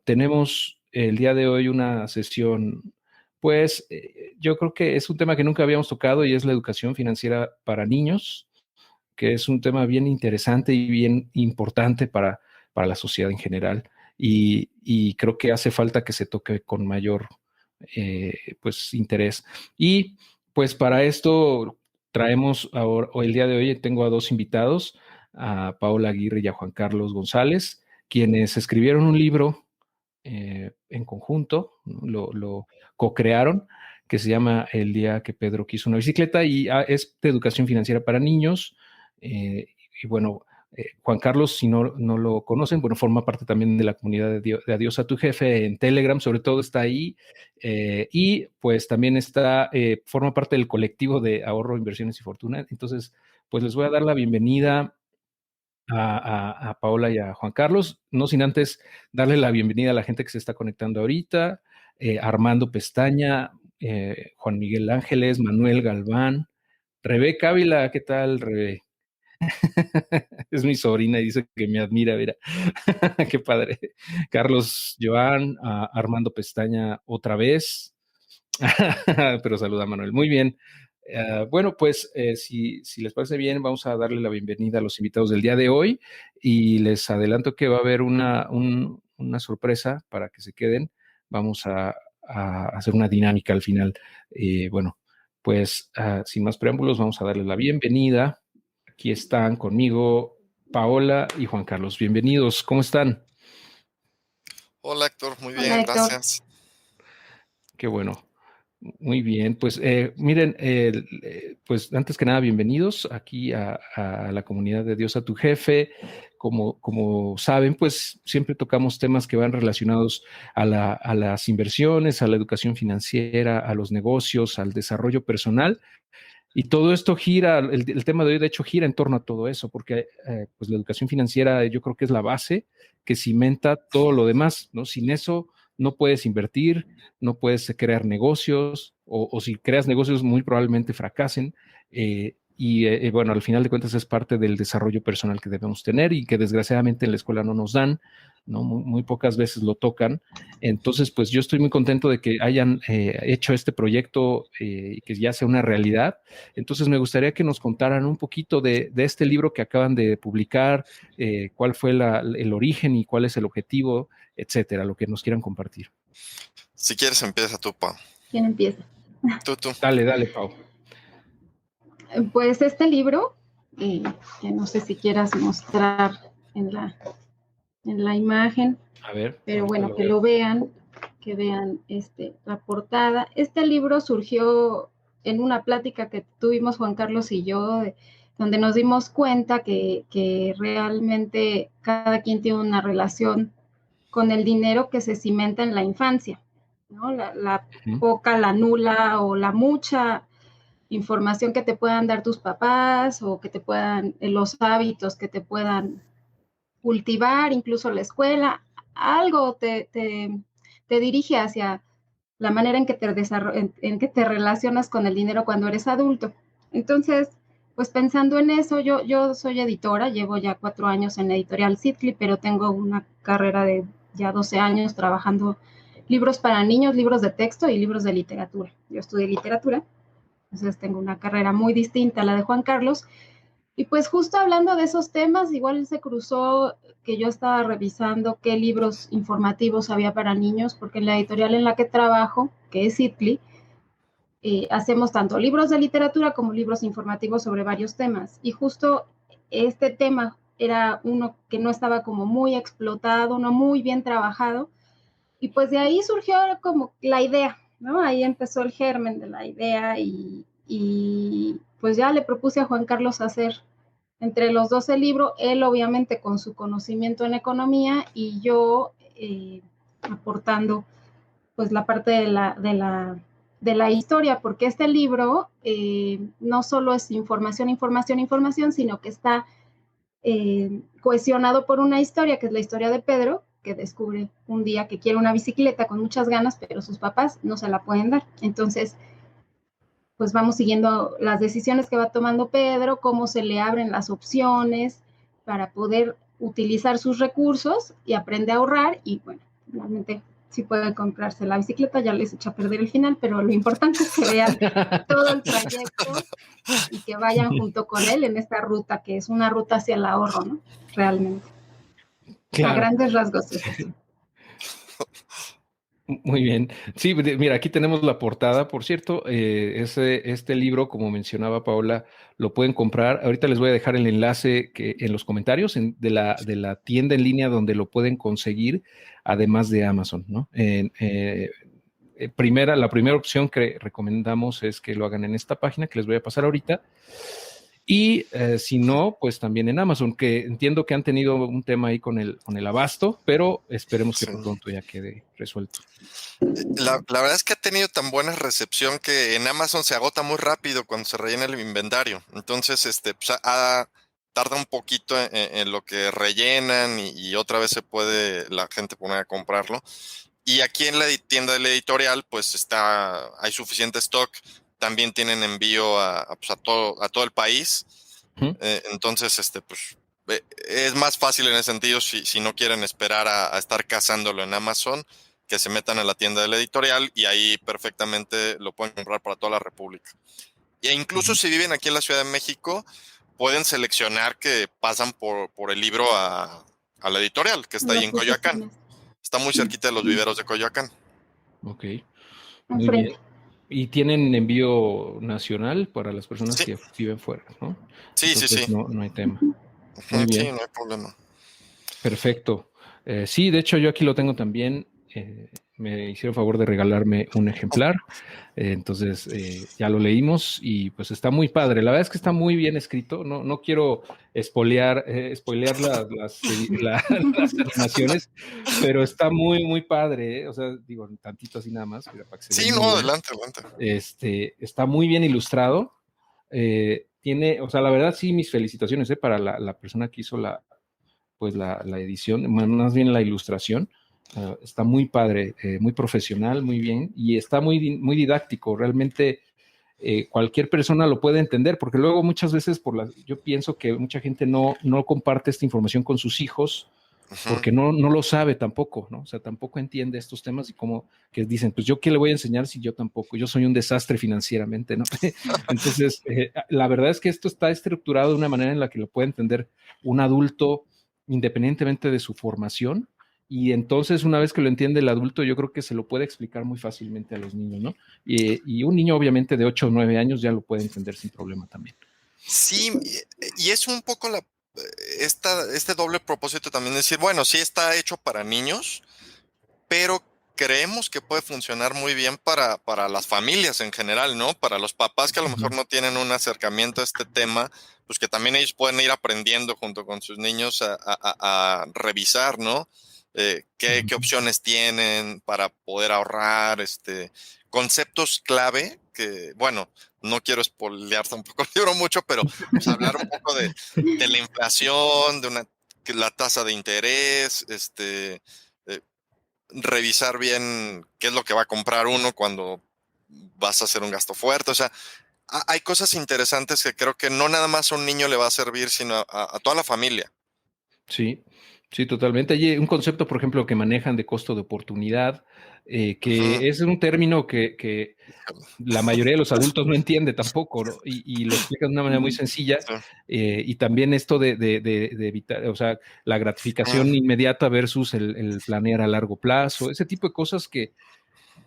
Tenemos el día de hoy una sesión, pues yo creo que es un tema que nunca habíamos tocado y es la educación financiera para niños, que es un tema bien interesante y bien importante para la sociedad en general. Y creo que hace falta que se toque con mayor pues, interés. Y pues para esto traemos ahora, o el día de hoy tengo a dos invitados, a Paola Aguirre y a Juan Carlos González, quienes escribieron un libro en conjunto, ¿no? Lo co-crearon, que se llama El día que Pedro quiso una bicicleta y es de educación financiera para niños. eh, y bueno, Juan Carlos, si no lo conocen, bueno, forma parte también de la comunidad de Adiós a tu Jefe en Telegram, sobre todo está ahí. Y pues también forma parte del colectivo de ahorro, inversiones y fortuna. Entonces, pues les voy a dar la bienvenida a Paola y a Juan Carlos, no sin antes darle la bienvenida a la gente que se está conectando ahorita, Armando Pestaña, Juan Miguel Ángeles, Manuel Galván, Rebeca Ávila, ¿qué tal, Rebe? Es mi sobrina y dice que me admira, mira, qué padre. Carlos Joan, Armando Pestaña otra vez, pero saluda a Manuel. Muy bien. Bueno, pues si les parece bien, vamos a darle la bienvenida a los invitados del día de hoy y les adelanto que va a haber una sorpresa para que se queden. Vamos a hacer una dinámica al final. Bueno, pues sin más preámbulos, vamos a darles la bienvenida. Aquí están conmigo Paola y Juan Carlos. Bienvenidos, ¿cómo están? Hola Héctor, muy Hola bien, Héctor. gracias. Qué bueno. Muy bien, pues miren, pues antes que nada, bienvenidos aquí a la comunidad de Dios a tu Jefe. Como saben, pues siempre tocamos temas que van relacionados a las inversiones, a la educación financiera, a los negocios, al desarrollo personal. Y todo esto el tema de hoy de hecho gira en torno a todo eso, porque pues la educación financiera yo creo que es la base que cimenta todo lo demás, ¿no? Sin eso no puedes invertir, no puedes crear negocios, o si creas negocios muy probablemente fracasen. Bueno, al final de cuentas es parte del desarrollo personal que debemos tener y que desgraciadamente en la escuela no nos dan, ¿no? Muy pocas veces lo tocan. Entonces, pues yo estoy muy contento de que hayan hecho este proyecto y que ya sea una realidad. Entonces, me gustaría que nos contaran un poquito de este libro que acaban de publicar, cuál fue el origen y cuál es el objetivo, etcétera, lo que nos quieran compartir. Si quieres empieza tú, Pau. ¿Quién empieza? Tú. Dale, Pau. Pues este libro, que no sé si quieras mostrar en la imagen, A ver, pero ahorita bueno, lo que veo. lo vean, que vean la portada. Este libro surgió en una plática que tuvimos Juan Carlos y yo, donde nos dimos cuenta que realmente cada quien tiene una relación con el dinero que se cimenta en la infancia, ¿no? La poca, la nula o la mucha información que te puedan dar tus papás o que te puedan, los hábitos que te puedan cultivar, incluso la escuela, algo te dirige hacia la manera en que en que te relacionas con el dinero cuando eres adulto. Entonces, pues pensando en eso, yo soy editora, llevo ya 4 años en la editorial Citli, pero tengo una carrera de ya 12 años trabajando libros para niños, libros de texto y libros de literatura. Yo estudié literatura, entonces tengo una carrera muy distinta a la de Juan Carlos. Y pues justo hablando de esos temas, igual se cruzó que yo estaba revisando qué libros informativos había para niños, porque en la editorial en la que trabajo, que es Citli, hacemos tanto libros de literatura como libros informativos sobre varios temas. Y justo este tema era uno que no estaba como muy explotado, no muy bien trabajado. Y pues de ahí surgió como la idea, ¿no? Ahí empezó el germen de la idea y pues ya le propuse a Juan Carlos hacer entre los dos el libro, él obviamente con su conocimiento en economía y yo aportando pues la parte de la historia, porque este libro no solo es información, sino que está cohesionado por una historia, que es la historia de Pedro, que descubre un día que quiere una bicicleta con muchas ganas, pero sus papás no se la pueden dar. Entonces, pues vamos siguiendo las decisiones que va tomando Pedro, cómo se le abren las opciones para poder utilizar sus recursos y aprende a ahorrar y bueno, finalmente sí puede comprarse la bicicleta, ya les echa a perder el final, pero lo importante es que vean todo el trayecto y que vayan junto con él en esta ruta, que es una ruta hacia el ahorro, ¿no? Realmente. Claro. A grandes rasgos es eso. Muy bien. Sí, mira, aquí tenemos la portada. Por cierto, este libro, como mencionaba Paola, lo pueden comprar. Ahorita les voy a dejar el enlace en los comentarios de la tienda en línea donde lo pueden conseguir, además de Amazon, ¿no? La primera opción que recomendamos es que lo hagan en esta página que les voy a pasar ahorita. Y si no, pues también en Amazon, que entiendo que han tenido un tema ahí con el abasto, pero esperemos que pronto ya quede resuelto. La verdad es que ha tenido tan buena recepción que en Amazon se agota muy rápido cuando se rellena el inventario. Entonces, pues, tarda un poquito en lo que rellenan y otra vez se puede la gente poner a comprarlo. Y aquí en la tienda de la editorial, pues hay suficiente stock. También tienen envío a todo el país. Uh-huh. Entonces, pues es más fácil en ese sentido si no quieren esperar a estar cazándolo en Amazon, que se metan a la tienda de la editorial y ahí perfectamente lo pueden comprar para toda la República. E incluso si viven aquí en la Ciudad de México, pueden seleccionar que pasan por el libro a la editorial, que está ahí en Coyoacán. Está muy cerquita de los viveros de Coyoacán. Ok, muy bien. ¿Y tienen envío nacional para las personas que viven fuera, ¿no? Sí, entonces, sí. No hay tema. Muy bien. Sí, no hay problema. Perfecto. Sí, de hecho yo aquí lo tengo también. Me hicieron favor de regalarme un ejemplar. Entonces ya lo leímos y pues está muy padre. La verdad es que está muy bien escrito. No quiero spoilear las animaciones, pero está muy, muy padre. O sea, digo, tantito así nada más. Para que se adelante. Está muy bien ilustrado. O sea, la verdad sí, mis felicitaciones para la persona que hizo la edición, más bien la ilustración. Está muy padre, muy profesional, muy bien, y está muy, muy didáctico. Realmente cualquier persona lo puede entender, porque luego muchas veces yo pienso que mucha gente no comparte esta información con sus hijos, porque no lo sabe tampoco, ¿no? O sea, tampoco entiende estos temas y como que dicen, pues yo qué le voy a enseñar si yo tampoco, yo soy un desastre financieramente, ¿no? Entonces, la verdad es que esto está estructurado de una manera en la que lo puede entender un adulto independientemente de su formación. Y entonces, una vez que lo entiende el adulto, yo creo que se lo puede explicar muy fácilmente a los niños, ¿no? Y un niño, obviamente, de 8 o 9 años ya lo puede entender sin problema también. Sí, y es un poco este doble propósito también, decir, bueno, sí está hecho para niños, pero creemos que puede funcionar muy bien para las familias en general, ¿no? Para los papás que a lo mejor no tienen un acercamiento a este tema, pues que también ellos pueden ir aprendiendo junto con sus niños a revisar, ¿no? ¿Qué opciones tienen para poder ahorrar? Conceptos clave que, bueno, no quiero spoilear tampoco el libro mucho, pero pues, hablar un poco de la inflación, la tasa de interés, revisar bien qué es lo que va a comprar uno cuando vas a hacer un gasto fuerte. O sea, hay cosas interesantes que creo que no nada más a un niño le va a servir, sino a toda la familia. Sí, sí, totalmente. Hay un concepto, por ejemplo, que manejan de costo de oportunidad, que es un término que la mayoría de los adultos no entiende tampoco, ¿no? Y lo explican de una manera muy sencilla. Y también esto de evitar, o sea, la gratificación inmediata versus el planear a largo plazo, ese tipo de cosas que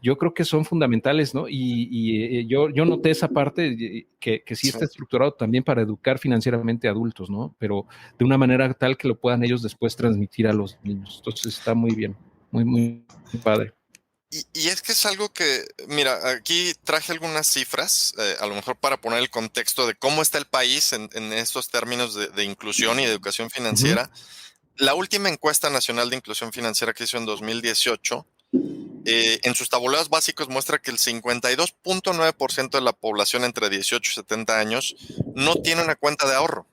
yo creo que son fundamentales, ¿no? Y yo noté esa parte que sí está estructurado también para educar financieramente a adultos, ¿no? Pero de una manera tal que lo puedan ellos después transmitir a los niños. Entonces está muy bien, muy, muy padre. Y es que es algo que, mira, aquí traje algunas cifras, a lo mejor para poner el contexto de cómo está el país en estos términos de inclusión y de educación financiera. La última encuesta nacional de inclusión financiera que hizo en 2018, en sus tabulados básicos muestra que el 52.9% de la población entre 18 y 70 años no tiene una cuenta de ahorro.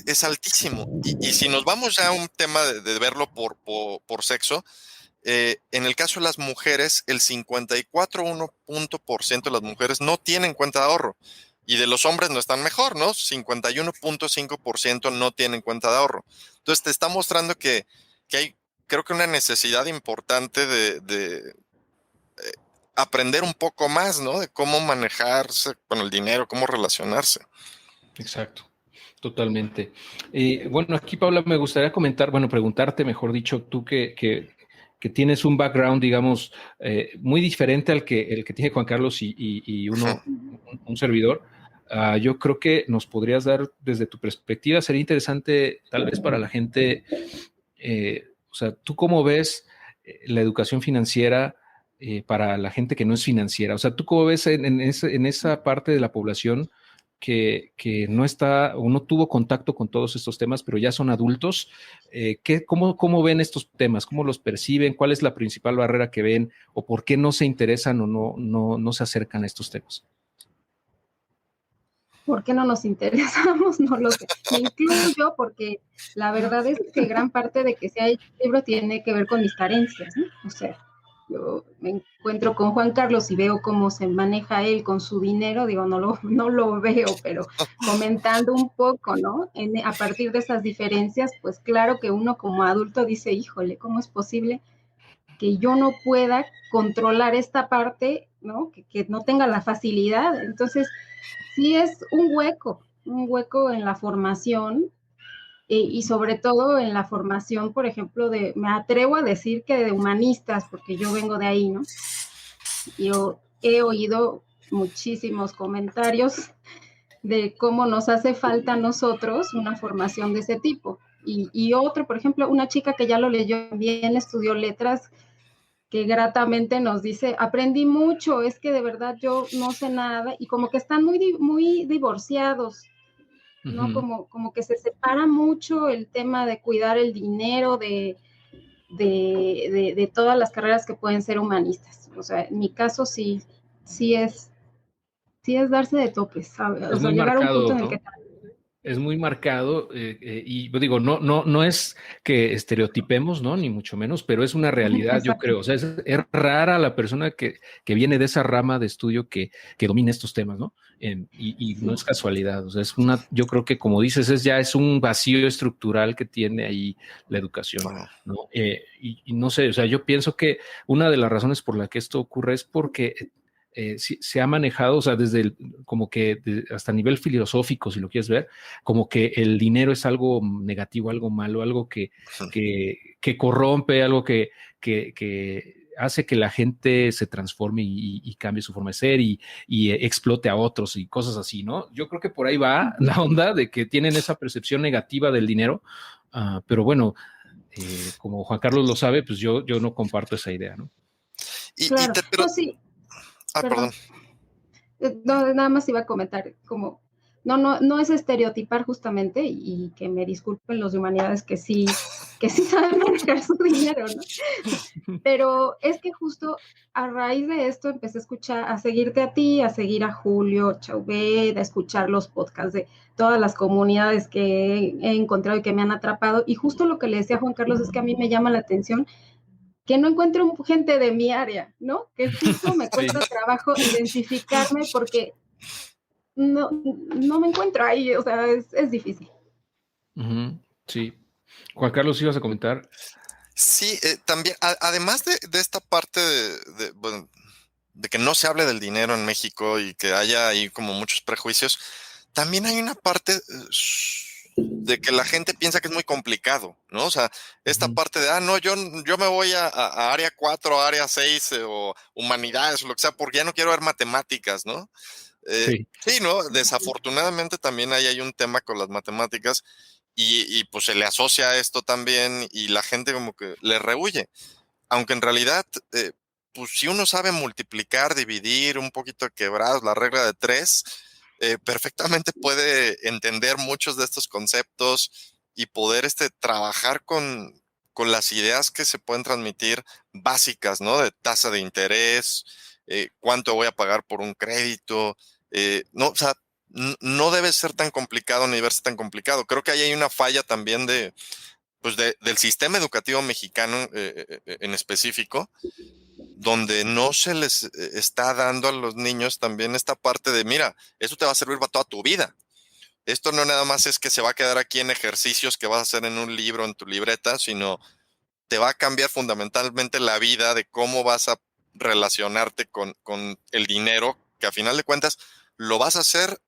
Es altísimo. Y si nos vamos ya a un tema de verlo por sexo, en el caso de las mujeres, el 54% de las mujeres no tienen cuenta de ahorro Y de los hombres no están mejor, ¿no? 51.5% no tienen cuenta de ahorro. Entonces te está mostrando que hay, creo que una necesidad importante de aprender un poco más, ¿no? De cómo manejarse con el dinero, cómo relacionarse. Exacto, totalmente. Bueno, aquí, Paula, me gustaría preguntarte, mejor dicho, tú que tienes un background, digamos, muy diferente al el que tiene Juan Carlos y uno, un servidor. Yo creo que nos podrías dar, desde tu perspectiva, sería interesante, tal vez para la gente, o sea, ¿tú cómo ves la educación financiera para la gente que no es financiera? O sea, ¿tú cómo ves en esa parte de la población que no está o no tuvo contacto con todos estos temas, pero ya son adultos? ¿Cómo ven estos temas? ¿Cómo los perciben? ¿Cuál es la principal barrera que ven? ¿O por qué no se interesan o no se acercan a estos temas? ¿Por qué no nos interesamos? No lo sé. Me incluyo yo porque la verdad es que gran parte de que sea el libro tiene que ver con mis carencias, ¿no? O sea, yo me encuentro con Juan Carlos y veo cómo se maneja él con su dinero, digo, no lo veo, pero comentando un poco, ¿no? A partir de esas diferencias, pues claro que uno como adulto dice, híjole, ¿cómo es posible que yo no pueda controlar esta parte, ¿no? Que no tenga la facilidad? Entonces, sí es un hueco en la formación y sobre todo en la formación, por ejemplo, me atrevo a decir que de humanistas, porque yo vengo de ahí, ¿no? Yo he oído muchísimos comentarios de cómo nos hace falta a nosotros una formación de ese tipo. Y otro, por ejemplo, una chica que ya lo leyó bien, estudió letras, que gratamente nos dice, aprendí mucho, es que de verdad yo no sé nada, y como que están muy divorciados, ¿no? Como que se separa mucho el tema de cuidar el dinero de todas las carreras que pueden ser humanistas. O sea, en mi caso sí es darse de topes, ¿sabes? O Es sea, muy llegar a un punto marcado, en el que ¿no? Es muy marcado y digo, no es que estereotipemos, ¿no? Ni mucho menos, pero es una realidad, yo exacto. creo. O sea, es rara la persona que viene de esa rama de estudio que domina estos temas, ¿no? Y no Sí. es casualidad. O sea, yo creo que como dices, ya es un vacío estructural que tiene ahí la educación, ¿no? Y no sé, o sea, yo pienso que una de las razones por la que esto ocurre es porque se ha manejado, o sea, como que hasta a nivel filosófico, si lo quieres ver, como que el dinero es algo negativo, algo malo, algo que corrompe, algo que hace que la gente se transforme y cambie su forma de ser y explote a otros y cosas así, ¿no? Yo creo que por ahí va la onda de que tienen esa percepción negativa del dinero, pero bueno, como Juan Carlos lo sabe, pues yo no comparto esa idea, ¿no? Claro, Pero, no, sí, perdón. perdón. No, nada más iba a comentar como, no es estereotipar justamente, y que me disculpen los de humanidades que sí saben manejar su dinero, ¿no? Pero es que justo a raíz de esto empecé a escuchar, a seguirte a ti, a seguir a Julio Chauvet, a escuchar los podcasts de todas las comunidades que he encontrado y que me han atrapado. Y justo lo que le decía a Juan Carlos es que a mí me llama la atención que no encuentro gente de mi área, ¿no? Que justo me cuesta trabajo identificarme porque no me encuentro ahí, o sea, es difícil. Sí. Juan Carlos, ibas a comentar. Sí, también, además de esta parte bueno, de que no se hable del dinero en México y que haya ahí como muchos prejuicios, también hay una parte de que la gente piensa que es muy complicado, ¿no? O sea, esta parte de, no, yo me voy a área 4, área 6 o humanidades o lo que sea, porque ya no quiero ver matemáticas, ¿no? Sí. Sí, ¿no? Desafortunadamente también hay un tema con las matemáticas y pues se le asocia a esto también y la gente como que le rehuye. Aunque en realidad, pues si uno sabe multiplicar, dividir, un poquito quebrados, la regla de tres, perfectamente puede entender muchos de estos conceptos y poder trabajar con las ideas que se pueden transmitir básicas, ¿no? De tasa de interés, cuánto voy a pagar por un crédito, no, o sea, no debe ser tan complicado ni verse tan complicado. Creo que ahí hay una falla también pues del sistema educativo mexicano en específico, donde no se les está dando a los niños también esta parte de, mira, esto te va a servir para toda tu vida. Esto no nada más es que se va a quedar aquí en ejercicios que vas a hacer en un libro, en tu libreta, sino te va a cambiar fundamentalmente la vida de cómo vas a relacionarte con el dinero, que a final de cuentas lo vas a hacer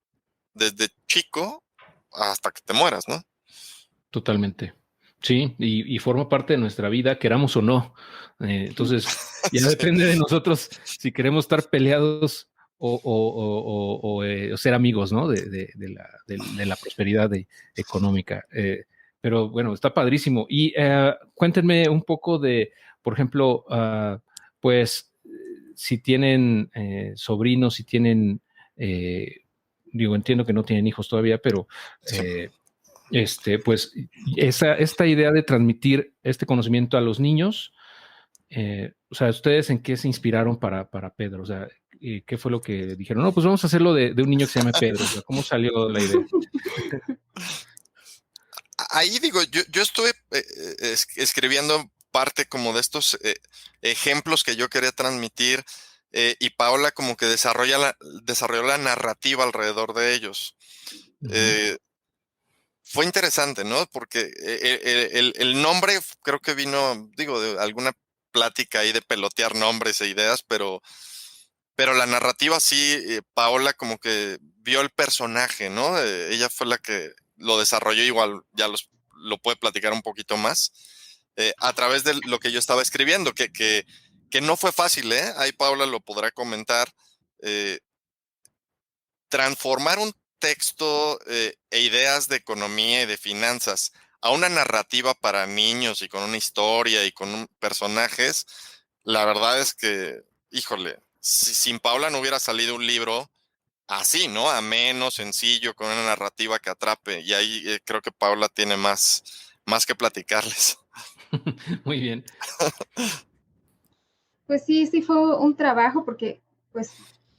desde chico hasta que te mueras, ¿no? Totalmente. Sí, y forma parte de nuestra vida, queramos o no. Entonces, ya Sí. depende de nosotros si queremos estar peleados o ser amigos, ¿no? De la prosperidad económica. Pero bueno, está padrísimo. Y cuéntenme un poco de, por ejemplo, pues, si tienen sobrinos, si tienen, digo, entiendo que no tienen hijos todavía, pero pues esta idea de transmitir este conocimiento a los niños, o sea, ¿ustedes en qué se inspiraron para Pedro? O sea, ¿qué fue lo que dijeron? No, pues vamos a hacerlo de un niño que se llame Pedro. O sea, ¿cómo salió la idea? Ahí digo, yo estuve escribiendo parte como de estos ejemplos que yo quería transmitir, y Paola como que desarrolló la narrativa alrededor de ellos. Ujú. Fue interesante, ¿no? Porque el nombre creo que vino, digo, de alguna plática ahí de pelotear nombres e ideas, pero la narrativa sí, Paola como que vio el personaje, ¿no? Ella fue la que lo desarrolló, igual ya lo puede platicar un poquito más, a través de lo que yo estaba escribiendo, que no fue fácil, ¿eh? Ahí Paola lo podrá comentar. eh, Transformar un texto e ideas de economía y de finanzas a una narrativa para niños y con una historia y con personajes, la verdad es que, híjole, sin Paula no hubiera salido un libro así, ¿no? Ameno, sencillo, con una narrativa que atrape. Y ahí creo que Paula tiene más que platicarles. Muy bien. Pues sí, sí fue un trabajo porque, pues,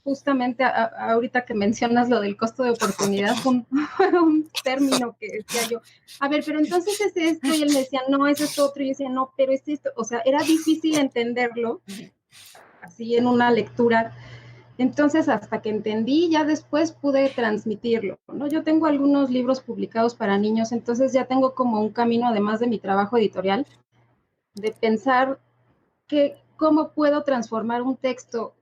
justamente ahorita que mencionas lo del costo de oportunidad, fue un término que decía yo, a ver, pero entonces es esto, y él me decía, no, es esto otro, y yo decía, no, pero es esto, o sea, era difícil entenderlo, así en una lectura. Entonces, hasta que entendí, ya después pude transmitirlo, ¿no? Yo tengo algunos libros publicados para niños, entonces ya tengo como un camino, además de mi trabajo editorial, de pensar cómo puedo transformar un texto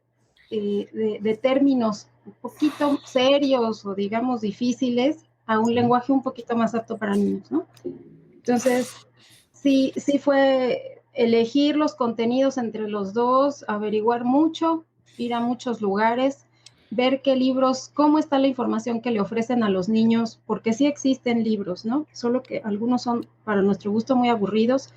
de términos un poquito serios o digamos difíciles a un lenguaje un poquito más apto para niños, ¿no? Entonces, sí fue elegir los contenidos entre los dos, averiguar mucho, ir a muchos lugares, ver qué libros, cómo está la información que le ofrecen a los niños, porque sí existen libros, ¿no? Solo que algunos son, para nuestro gusto, muy aburridos.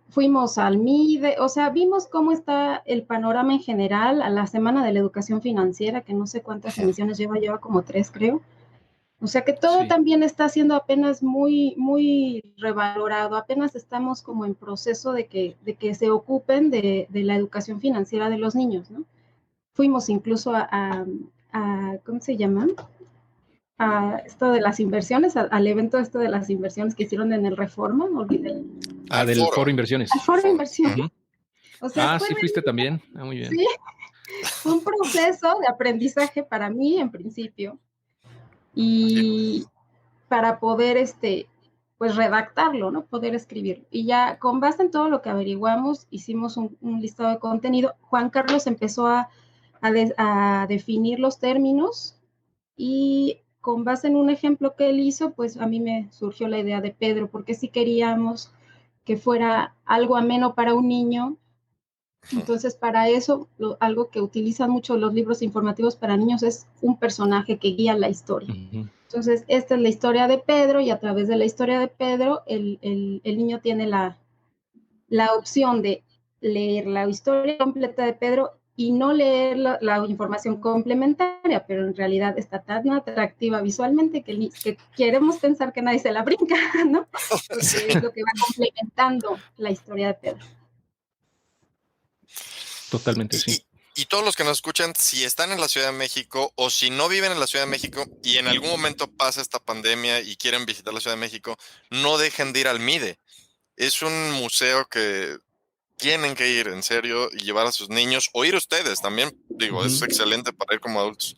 Fuimos al MIDE, o sea, vimos cómo está el panorama en general a la Semana de la Educación Financiera, que no sé cuántas emisiones lleva como 3, creo. O sea que todo Sí. también está siendo apenas muy revalorado, apenas estamos como en proceso de que se ocupen de la educación financiera de los niños, ¿no? Fuimos incluso a ¿cómo se llama? A esto de las inversiones, al evento esto de las inversiones que hicieron en el Reforma, olvidé. Al Del foro. Foro Al Inversiones. foro de inversión. Ujú. O sea, fue Sí fuiste también. Muy bien. sí, fue un proceso de aprendizaje para mí en principio y para poder pues redactarlo, ¿no? Poder escribirlo. Y ya con base en todo lo que averiguamos, hicimos un listado de contenido. Juan Carlos empezó a definir los términos y con base en un ejemplo que él hizo, pues a mí me surgió la idea de Pedro, porque si queríamos que fuera algo ameno para un niño. Entonces, para eso, algo que utilizan mucho los libros informativos para niños es un personaje que guía la historia. Ujú. Entonces, esta es la historia de Pedro y a través de la historia de Pedro, el niño tiene la opción de leer la historia completa de Pedro y no leer la información complementaria, pero en realidad está tan atractiva visualmente que queremos pensar que nadie se la brinca, ¿no? Porque Sí. es lo que va complementando la historia de Pedro. Totalmente, sí. Y todos los que nos escuchan, si están en la Ciudad de México o si no viven en la Ciudad de México y en algún momento pasa esta pandemia y quieren visitar la Ciudad de México, no dejen de ir al MIDE. Es un museo que tienen que ir en serio y llevar a sus niños, o ir ustedes también, digo, es excelente para ir como adultos,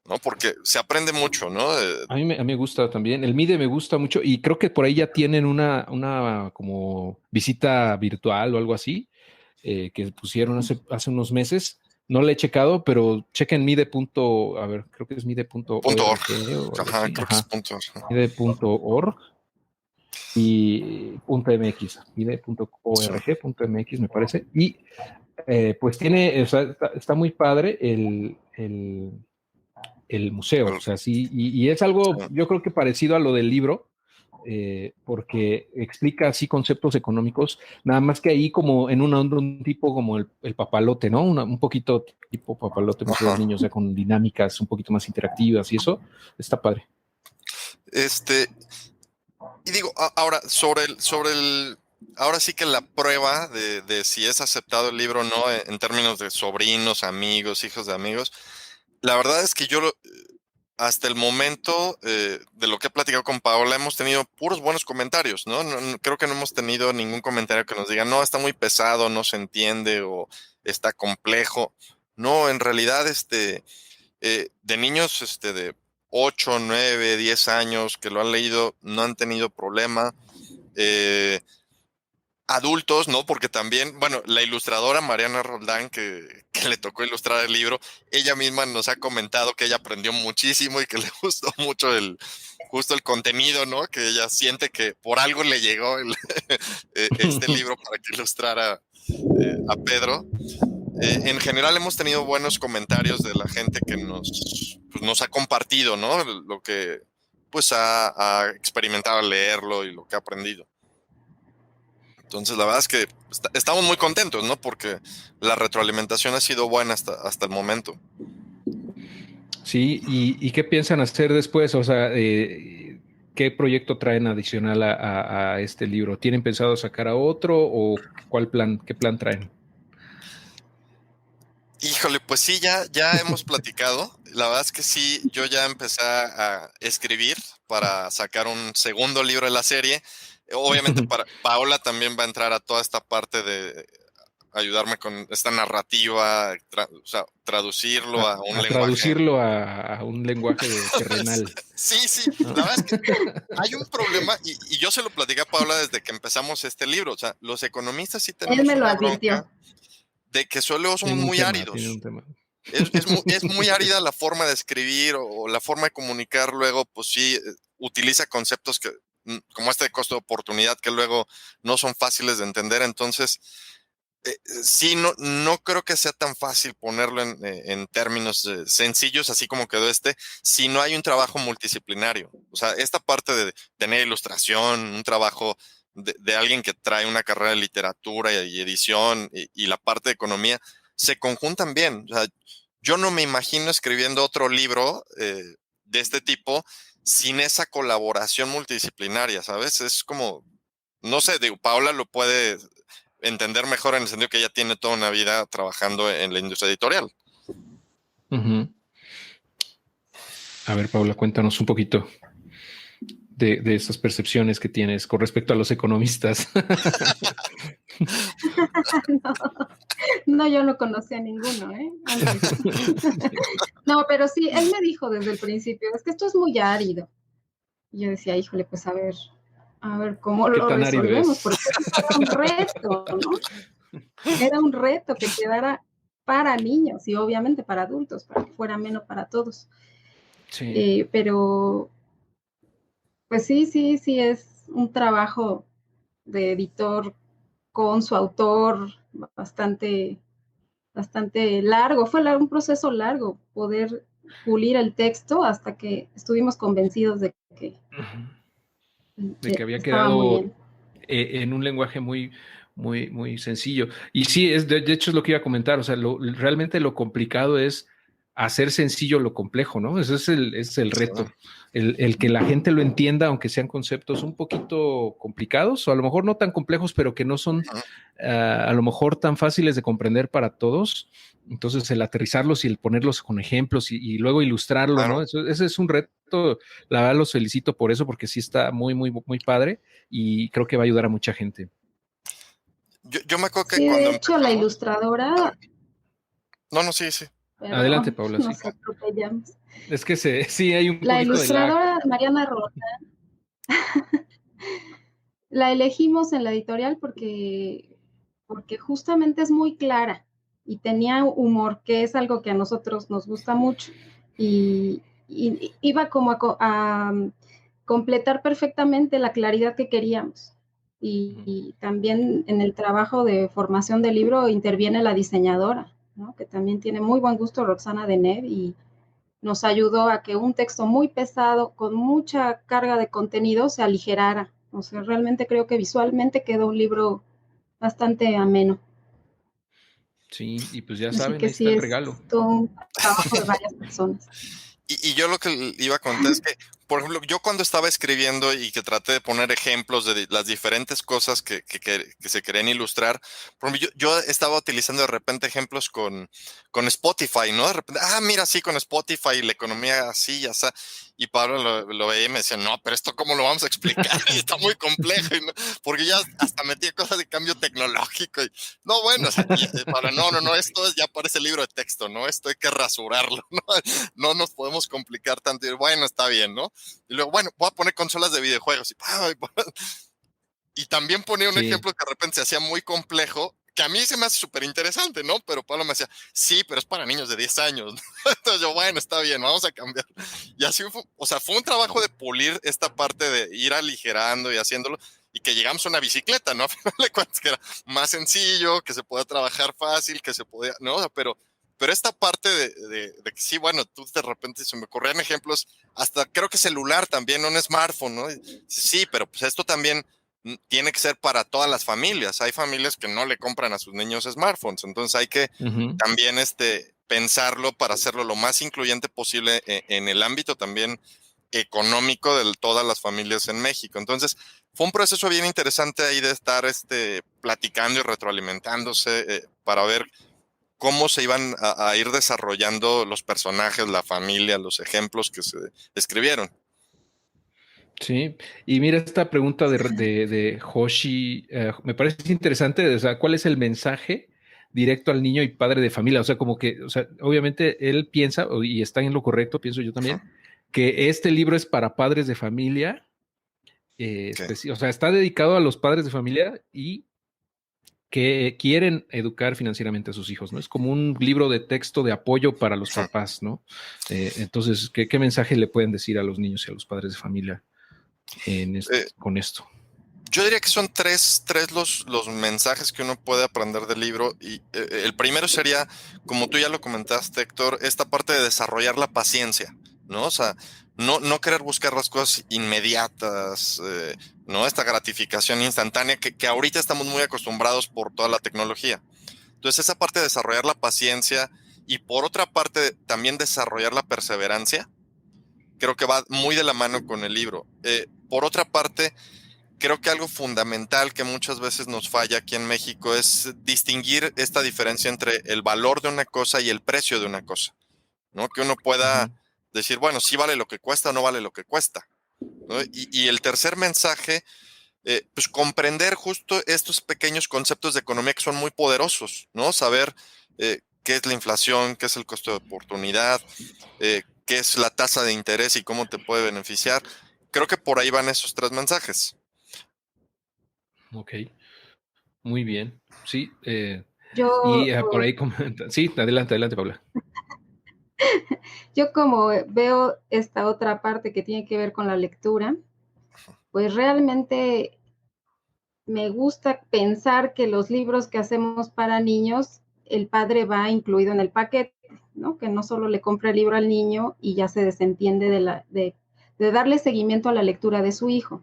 ¿no? Porque se aprende mucho, ¿no? A mí me gusta también. El MIDE me gusta mucho y creo que por ahí ya tienen una como visita virtual o algo así que pusieron hace unos meses. No le he checado, pero chequen mide. A ver, creo que es mide.org punto org. o algo Ajá, así. creo que es punto org. Mide.org y .mx, Sí. mide.org.mx me parece. Y pues tiene, o sea, está muy padre el museo, o sea, sí, y es algo, Sí. yo creo que parecido a lo del libro, porque explica así conceptos económicos, nada más que ahí como en un tipo como el papalote, ¿no? Un poquito tipo papalote, Museo del Ajá. Niño, o sea, con dinámicas un poquito más interactivas y eso, está padre. Y digo, ahora, ahora sí que la prueba de si es aceptado el libro o no, en términos de sobrinos, amigos, hijos de amigos, la verdad es que hasta el momento, de lo que he platicado con Paola, hemos tenido puros buenos comentarios, ¿no? Creo que no hemos tenido ningún comentario que nos diga, no, está muy pesado, no se entiende o está complejo. No, en realidad, de niños, de 8, 9, 10 años que lo han leído, no han tenido problema. Eh, Adultos, ¿no? Porque también, bueno, la ilustradora Mariana Roldán, que le tocó ilustrar el libro, ella misma nos ha comentado que ella aprendió muchísimo y que le gustó mucho justo el contenido, ¿no? Que ella siente que por algo le llegó este libro para que ilustrara a Pedro. En general hemos tenido buenos comentarios de la gente que nos ha compartido, ¿no? Lo que pues ha experimentado al leerlo y lo que ha aprendido. Entonces, la verdad es que estamos muy contentos, ¿no? Porque la retroalimentación ha sido buena hasta el momento. Sí, ¿y qué piensan hacer después? O sea, ¿qué proyecto traen adicional a este libro? ¿Tienen pensado sacar a otro o qué plan traen? Híjole, pues sí, ya hemos platicado. La verdad es que sí, yo ya empecé a escribir para sacar un segundo libro de la serie. Obviamente, Paola también va a entrar a toda esta parte de ayudarme con esta narrativa, o sea, traducirlo a un A lenguaje. traducirlo a un lenguaje terrenal. Sí, la verdad es que hay un problema, y yo se lo platicé a Paola desde que empezamos este libro. O sea, los economistas sí Él tenemos me lo una bronca advirtió. de que solo somos muy Tienen áridos. un tema. Es muy árida la forma de escribir o la forma de comunicar. Luego, pues sí, utiliza conceptos como este de costo de oportunidad, que luego no son fáciles de entender. Entonces, sí, no creo que sea tan fácil ponerlo en términos sencillos, así como quedó si no hay un trabajo multidisciplinario. O sea, esta parte de tener ilustración, un trabajo de alguien que trae una carrera de literatura y edición y la parte de economía, se conjuntan bien. O sea, yo no me imagino escribiendo otro libro de este tipo sin esa colaboración multidisciplinaria, ¿sabes? Es como, no sé, digo, Paola lo puede entender mejor en el sentido que ella tiene toda una vida trabajando en la industria editorial. Uh-huh. A ver, Paula, cuéntanos un poquito de esas percepciones que tienes con respecto a los economistas. No, yo no conocía a ninguno, ¿eh? Antes. No, pero sí, él me dijo desde el principio, es que esto es muy árido. Y yo decía, híjole, pues a ver cómo ¿Qué lo tan árido resolvemos, es? porque era un reto, ¿no? Era un reto que quedara para niños y obviamente para adultos, para que fuera menos para todos. Sí. Pero, pues sí, es un trabajo de editor con su autor bastante largo. Fue un proceso largo poder pulir el texto hasta que estuvimos convencidos de que Había estaba muy quedado bien. En un lenguaje muy sencillo. Y sí, de hecho es lo que iba a comentar. O sea, realmente lo complicado es hacer sencillo lo complejo, ¿no? Ese es el reto. El que la gente lo entienda, aunque sean conceptos un poquito complicados, o a lo mejor no tan complejos, pero que no son a lo mejor tan fáciles de comprender para todos. Entonces, el aterrizarlos y el ponerlos con ejemplos y luego ilustrarlo, Claro. ¿no? Ese es un reto. La verdad, los felicito por eso, porque sí está muy padre y creo que va a ayudar a mucha gente. Yo me acuerdo que Sí, cuando de hecho, la empezamos... ilustradora, No, sí, sí. Adelante, perdón, Paula, sí. nos atropellamos. Es que sí hay un La poquito de lag. ilustradora Mariana Roth, la elegimos en la editorial porque justamente es muy clara y tenía humor, que es algo que a nosotros nos gusta mucho. Y iba como a completar perfectamente la claridad que queríamos. Y también en el trabajo de formación del libro interviene la diseñadora, ¿no? Que también tiene muy buen gusto, Roxana Deneb, y nos ayudó a que un texto muy pesado, con mucha carga de contenido, se aligerara. O sea, realmente creo que visualmente quedó un libro bastante ameno. Sí, y pues ya Así saben, que ahí está sí, el es regalo. todo un trabajo de varias personas. Y yo lo que iba a contar es que, por ejemplo, yo cuando estaba escribiendo y que traté de poner ejemplos de las diferentes cosas que se querían ilustrar, por ejemplo, yo estaba utilizando de repente ejemplos con Spotify, ¿no? De repente, mira, sí, con Spotify, la economía así, ya está. Y Pablo lo veía y me decía, no, pero esto cómo lo vamos a explicar, está muy complejo, porque ya hasta metía cosas de cambio tecnológico. No, bueno, o sea, Pablo, no, esto ya parece libro de texto, ¿no? Esto hay que rasurarlo, ¿no? No nos podemos complicar tanto. Y bueno, está bien, ¿no? Y luego, bueno, voy a poner consolas de videojuegos. Y también ponía un Sí, ejemplo que de repente se hacía muy complejo, que a mí se me hace súper interesante, ¿no? Pero Pablo me decía, sí, pero es para niños de 10 años. Entonces yo, bueno, está bien, vamos a cambiar. Y así fue, o sea, fue un trabajo de pulir esta parte de ir aligerando y haciéndolo, y que llegamos a una bicicleta, ¿no? A final de cuentas, que era más sencillo, que se podía trabajar fácil, que se podía, ¿no? O sea, pero esta parte de que sí, bueno, tú de repente se me ocurrían ejemplos, hasta creo que celular también, no un smartphone, ¿no? Sí, pero pues esto también tiene que ser para todas las familias. Hay familias que no le compran a sus niños smartphones, entonces hay que también pensarlo para hacerlo lo más incluyente posible en el ámbito también económico de todas las familias en México. Entonces, fue un proceso bien interesante ahí de estar platicando y retroalimentándose para ver cómo se iban a ir desarrollando los personajes, la familia, los ejemplos que se escribieron. sí. Y mira esta pregunta de Hoshi, me parece interesante, o sea, ¿cuál es el mensaje directo al niño y padre de familia? O sea, como que, o sea, obviamente él piensa, y está en lo correcto, pienso yo también, que este libro es para padres de familia, Okay. o sea, está dedicado a los padres de familia y que quieren educar financieramente a sus hijos, ¿no? Es como un libro de texto de apoyo para los papás, ¿no? Entonces, ¿qué mensaje le pueden decir a los niños y a los padres de familia con esto? Yo diría que son tres los mensajes que uno puede aprender del libro. Y el primero sería, como tú ya lo comentaste, Héctor, esta parte de desarrollar la paciencia, ¿no? O sea, no querer buscar las cosas inmediatas, ¿no? Esta gratificación instantánea que ahorita estamos muy acostumbrados por toda la tecnología. Entonces, esa parte de desarrollar la paciencia y por otra parte también desarrollar la perseverancia, creo que va muy de la mano con el libro. Por otra parte, creo que algo fundamental que muchas veces nos falla aquí en México es distinguir esta diferencia entre el valor de una cosa y el precio de una cosa, ¿no? Que uno pueda decir, bueno, sí vale lo que cuesta o no vale lo que cuesta, ¿no? Y el tercer mensaje, pues comprender justo estos pequeños conceptos de economía que son muy poderosos, ¿no? Saber qué es la inflación, qué es el costo de oportunidad, qué es la tasa de interés y cómo te puede beneficiar. Creo que por ahí van esos tres mensajes. Ok, muy bien. Sí, Yo, y por ahí comenta. Sí, adelante, Paula. yo como veo esta otra parte que tiene que ver con la lectura, pues realmente me gusta pensar que los libros que hacemos para niños, el padre va incluido en el paquete, ¿no? Que no solo le compra el libro al niño y ya se desentiende de darle seguimiento a la lectura de su hijo.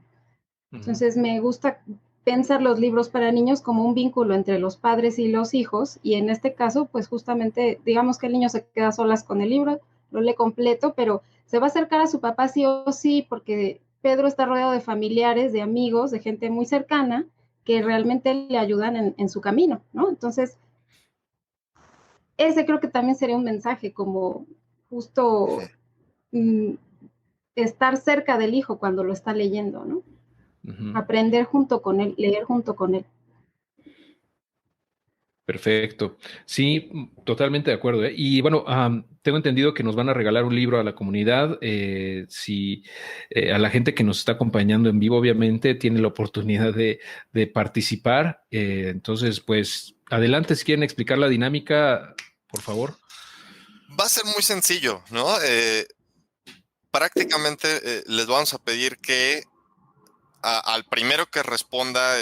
Entonces me gusta pensar los libros para niños como un vínculo entre los padres y los hijos, y en este caso, pues justamente, digamos que el niño se queda solas con el libro, lo lee completo, pero se va a acercar a su papá sí o sí, porque Pedro está rodeado de familiares, de amigos, de gente muy cercana, que realmente le ayudan en su camino, ¿no? Entonces, ese creo que también sería un mensaje, como justo mm, estar cerca del hijo cuando lo está leyendo, ¿no? Aprender junto con él, leer junto con él. Perfecto. Sí, totalmente de acuerdo, ¿eh? Y bueno, tengo entendido que nos van a regalar un libro a la comunidad. Si a la gente que nos está acompañando en vivo, obviamente, tiene la oportunidad de participar. Entonces, pues, adelante, si quieren explicar la dinámica, por favor. Va a ser muy sencillo, ¿no? Prácticamente les vamos a pedir que al primero que responda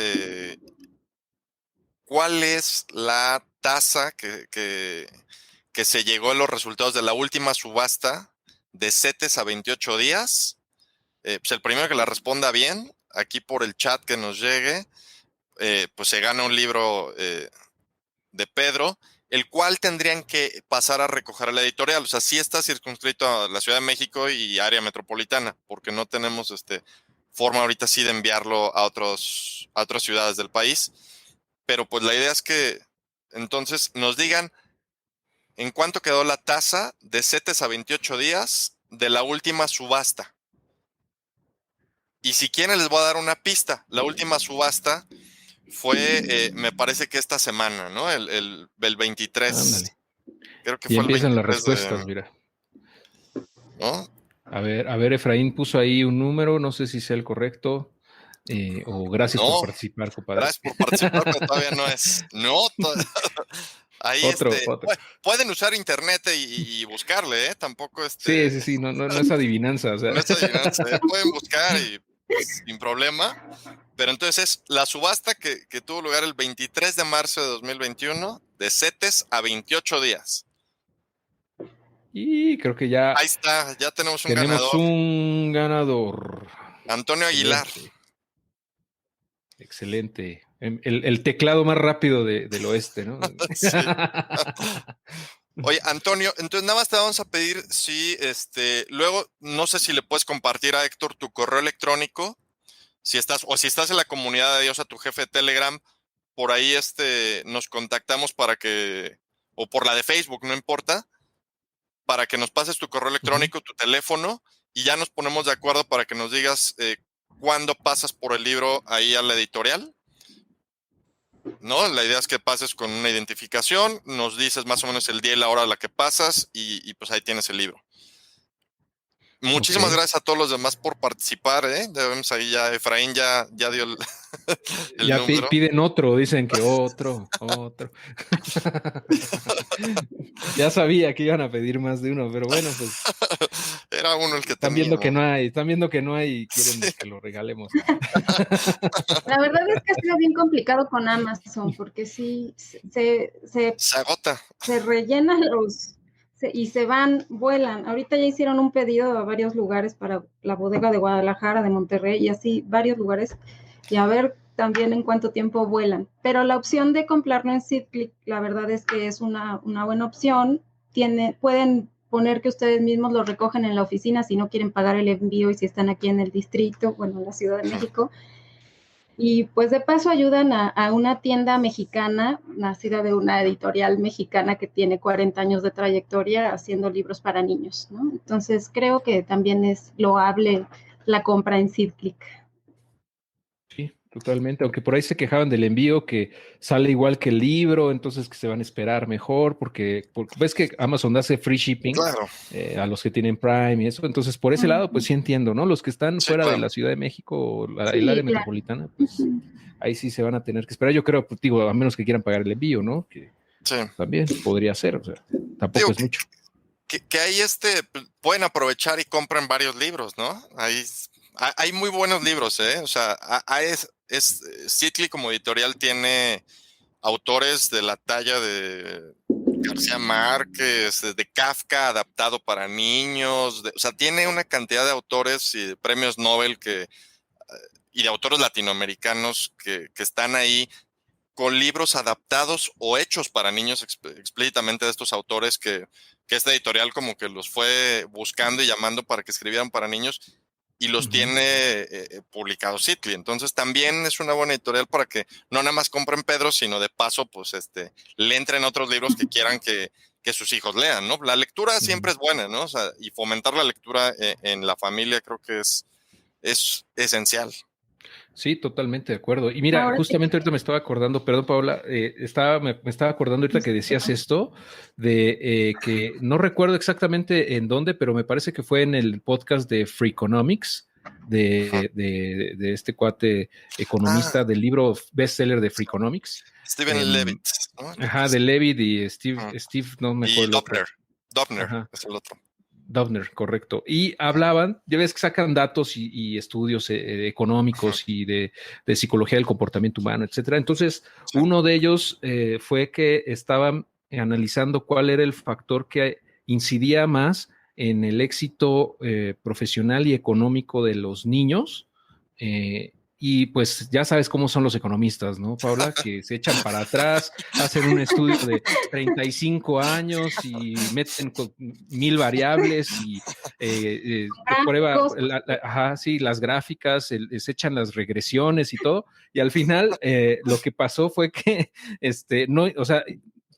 cuál es la tasa que se llegó en los resultados de la última subasta de CETES a 28 días. Pues el primero que la responda bien, aquí por el chat que nos llegue, pues se gana un libro de Pedro, el cual tendrían que pasar a recoger a la editorial. O sea, sí está circunscrito a la Ciudad de México y área metropolitana, porque no tenemos forma ahorita sí de enviarlo a otras ciudades del país. Pero pues la idea es que entonces nos digan en cuánto quedó la tasa de CETES a 28 días de la última subasta. Y si quieren les voy a dar una pista. La última subasta fue, me parece que esta semana, ¿no? El 23. Ándale. Creo que Y fue el empiezan las 23 respuestas, mira. ¿no? A ver, Efraín puso ahí un número, no sé si sea el correcto. O gracias por No, participar, compadre. gracias por participar, pero todavía no es. No, ahí Otro. pueden usar internet y buscarle, ¿eh? Tampoco Sí, no es adivinanza, o sea. no es adivinanza, ¿eh? Pueden buscar y pues, sin problema. Pero entonces la subasta que tuvo lugar el 23 de marzo de 2021 de CETES a 28 días. Y creo que ya Ahí está, ya tenemos un tenemos ganador. un ganador. Antonio Aguilar. Excelente. El teclado más rápido del oeste, ¿no? Sí. Oye, Antonio, entonces nada más te vamos a pedir si luego no sé si le puedes compartir a Héctor tu correo electrónico, si estás en la comunidad de Dios a tu jefe de Telegram, por ahí nos contactamos o por la de Facebook, no importa, para que nos pases tu correo electrónico, tu teléfono, y ya nos ponemos de acuerdo para que nos digas cuándo pasas por el libro ahí a la editorial. ¿No? La idea es que pases con una identificación, nos dices más o menos el día y la hora a la que pasas y pues ahí tienes el libro. Muchísimas gracias a todos los demás por participar, ¿eh? Ya vemos ahí Efraín ya dio el ya número. Piden otro, dicen que otro. Ya sabía que iban a pedir más de uno, pero bueno, pues. Era uno el que están tenía. Viendo que no hay y quieren que lo regalemos. La verdad es que ha sido bien complicado con Amazon, porque sí se agota. Se rellenan y se vuelan. Ahorita ya hicieron un pedido a varios lugares para la bodega de Guadalajara, de Monterrey y así varios lugares, y a ver también en cuánto tiempo vuelan. Pero la opción de comprarlo en SeedClick, la verdad es que es una buena opción. Pueden poner que ustedes mismos lo recogen en la oficina si no quieren pagar el envío y si están aquí en el distrito, bueno, en la Ciudad de México. Y pues de paso ayudan a una tienda mexicana, nacida de una editorial mexicana que tiene 40 años de trayectoria haciendo libros para niños, ¿no? Entonces creo que también es loable la compra en SeedClick. Sí, totalmente, aunque por ahí se quejaban del envío que sale igual que el libro, entonces que se van a esperar mejor, porque ves que Amazon hace free shipping. Claro. A los que tienen Prime y eso, entonces por ese lado pues sí entiendo, ¿no? Los que están fuera de la Ciudad de México o el área metropolitana, pues ahí sí se van a tener que esperar, yo creo, pues, digo, a menos que quieran pagar el envío, ¿no? Que también podría ser, o sea, tampoco es mucho. Que ahí pueden aprovechar y compren varios libros, ¿no? Hay muy buenos libros, ¿eh? O sea, SeedClick como editorial tiene autores de la talla de García Márquez, de Kafka adaptado para niños, o sea, tiene una cantidad de autores y de premios Nobel y de autores latinoamericanos que están ahí con libros adaptados o hechos para niños explícitamente de estos autores que esta editorial como que los fue buscando y llamando para que escribieran para niños y los tiene publicados SeedClick. Entonces también es una buena editorial para que no nada más compren Pedro, sino de paso pues le entren otros libros que quieran que sus hijos lean, ¿no? La lectura siempre es buena, ¿no? O sea, y fomentar la lectura en la familia creo que es esencial. Sí, totalmente de acuerdo. Y mira, Ahora sí. justamente ahorita me estaba acordando, perdón, Paola, me estaba acordando ahorita que decías esto, de que no recuerdo exactamente en dónde, pero me parece que fue en el podcast de Freakonomics, Ajá. de este cuate Ah, economista del libro bestseller de Freakonomics. Steven em, Levitt, ¿no? Creo que ajá, de es. Levitt y Ujú. Steve, no me Y acuerdo el otro. Dubner Ajá. es el otro. Dovner, correcto. Y Ajá, hablaban, ya ves que sacan datos y estudios ajá, económicos y de psicología del comportamiento humano, etcétera. Entonces, sí, uno de ellos fue que estaban analizando cuál era el factor que incidía más en el éxito profesional y económico de los niños. Y pues ya sabes cómo son los economistas, ¿no, Paula? Que se echan para atrás, hacen un estudio de 35 años y meten 1000 variables y prueba, Gráficos, ajá, sí, las gráficas, se echan las regresiones y todo. Y al final lo que pasó fue que, no, o sea,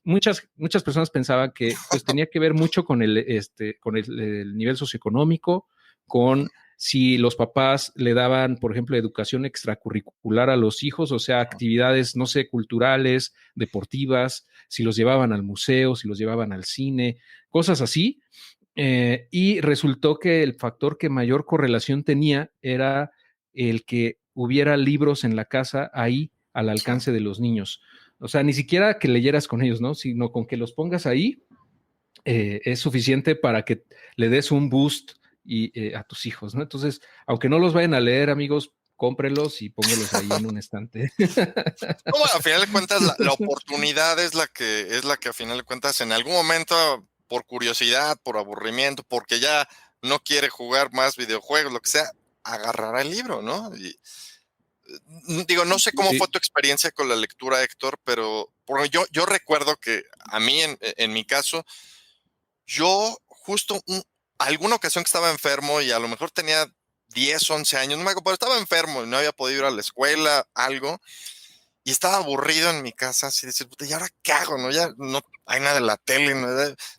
muchas personas pensaban que pues tenía que ver mucho con el nivel socioeconómico, con si los papás le daban, por ejemplo, educación extracurricular a los hijos, o sea, actividades, no sé, culturales, deportivas, si los llevaban al museo, si los llevaban al cine, cosas así. Y resultó que el factor que mayor correlación tenía era el que hubiera libros en la casa ahí al sí. alcance de los niños. O sea, ni siquiera que leyeras con ellos, ¿no? Sino con que los pongas ahí es suficiente para que le des un boost a tus hijos, ¿no? Entonces, aunque no los vayan a leer, amigos, cómprelos y póngalos ahí en un estante. No, bueno, a final de cuentas, la oportunidad es la que a final de cuentas, en algún momento, por curiosidad, por aburrimiento, porque ya no quiere jugar más videojuegos, lo que sea, agarrará el libro, ¿no? Y digo, no sé cómo fue Sí. tu experiencia con la lectura, Héctor, pero porque yo recuerdo que a mí, en mi caso, yo justo alguna ocasión que estaba enfermo y a lo mejor tenía 10, 11 años, no me acuerdo, pero estaba enfermo y no había podido ir a la escuela, algo, y estaba aburrido en mi casa, así decir, puta, ¿y ahora qué hago? No, ya no hay nada en la tele,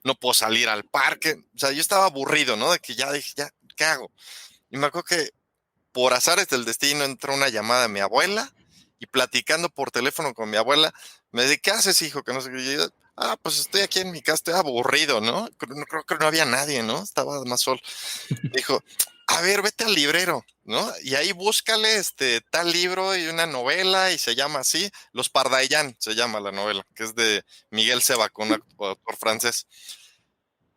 no puedo salir al parque. O sea, yo estaba aburrido, ¿no? De que ya dije, ya, ¿qué hago? Y me acuerdo que por azares del destino entró una llamada de mi abuela y platicando por teléfono con mi abuela, me dice, ¿qué haces, hijo? Que no sé qué. Y yo, pues estoy aquí en mi casa, estoy aburrido, ¿no? Creo que no había nadie, ¿no? Estaba más solo. Dijo, a ver, vete al librero, ¿no? Y ahí búscale tal libro y una novela y se llama así, Los Pardaillán se llama la novela, que es de Miguel Sebacón, un autor francés.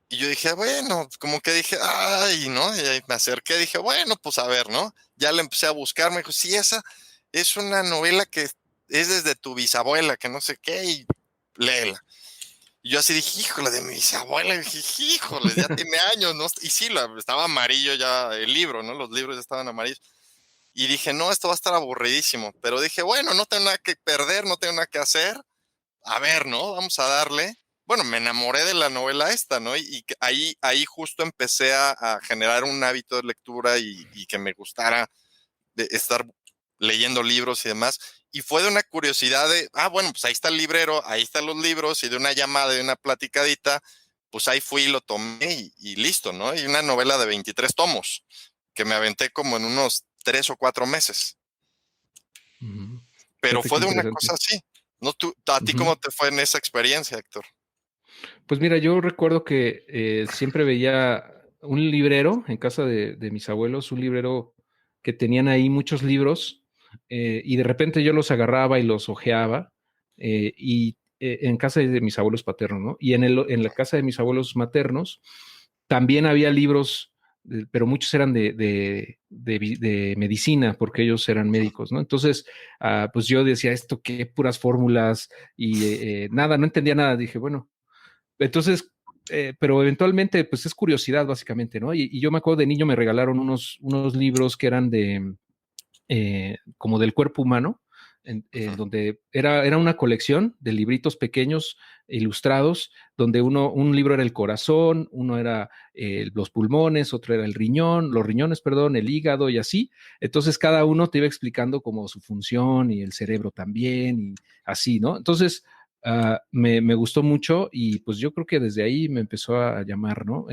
Y yo dije, bueno, como que dije, ay, ¿no? Y ahí me acerqué, dije, bueno, pues a ver, ¿no? Ya le empecé a buscar, me dijo, sí, esa es una novela que es desde tu bisabuela, que no sé qué, y léela. Y yo así dije, híjole, de mi bisabuela, y dije, híjole, ya tiene años, ¿no? Y sí, estaba amarillo ya el libro, ¿no? Los libros ya estaban amarillos. Y dije, no, esto va a estar aburridísimo. Pero dije, bueno, no tengo nada que perder, no tengo nada que hacer. A ver, ¿no? Vamos a darle. Bueno, me enamoré de la novela esta, ¿no? Y ahí justo empecé a generar un hábito de lectura y que me gustara de estar leyendo libros y demás. Y fue de una curiosidad de, bueno, pues ahí está el librero, ahí están los libros, y de una llamada, de una platicadita, pues ahí fui y lo tomé y listo, ¿no? Y una novela de 23 tomos, que me aventé como en unos 3 o 4 meses. Ujú. Pero Fíjate fue qué de una interesante. cosa así. ¿No? ¿A ti Ujú. cómo te fue en esa experiencia, Héctor? Pues mira, yo recuerdo que siempre veía un librero en casa de mis abuelos, un librero que tenían ahí muchos libros y de repente yo los agarraba y los hojeaba y en casa de mis abuelos paternos, ¿no? Y en la casa de mis abuelos maternos también había libros, pero muchos eran de medicina, porque ellos eran médicos, ¿no? Entonces, pues yo decía, esto qué puras fórmulas y nada, no entendía nada. Dije, bueno, entonces, pero eventualmente, pues es curiosidad, básicamente, ¿no? Y yo me acuerdo de niño me regalaron unos libros que eran como del cuerpo humano, en Ujú. donde era una colección de libritos pequeños ilustrados, donde un libro era el corazón, uno era los pulmones, otro era los riñones, perdón, el hígado y así. Entonces cada uno te iba explicando como su función y el cerebro también y así, ¿no? Entonces, me gustó mucho y pues yo creo que desde ahí me empezó a llamar, ¿no?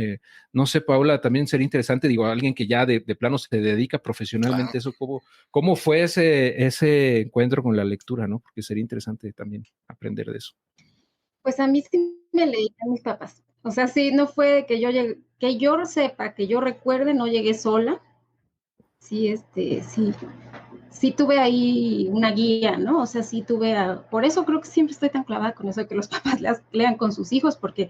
No sé, Paula, también sería interesante, digo, alguien que ya de plano se dedica profesionalmente a eso, ¿cómo fue ese encuentro con la lectura, ¿no? Porque sería interesante también aprender de eso. Pues a mí sí me leían mis papás. O sea, sí, no fue que yo llegué, que yo sepa, que yo recuerde, no llegué sola. Sí, sí tuve ahí una guía, ¿no? O sea, sí tuve, por eso creo que siempre estoy tan clavada con eso de que los papás lean con sus hijos, porque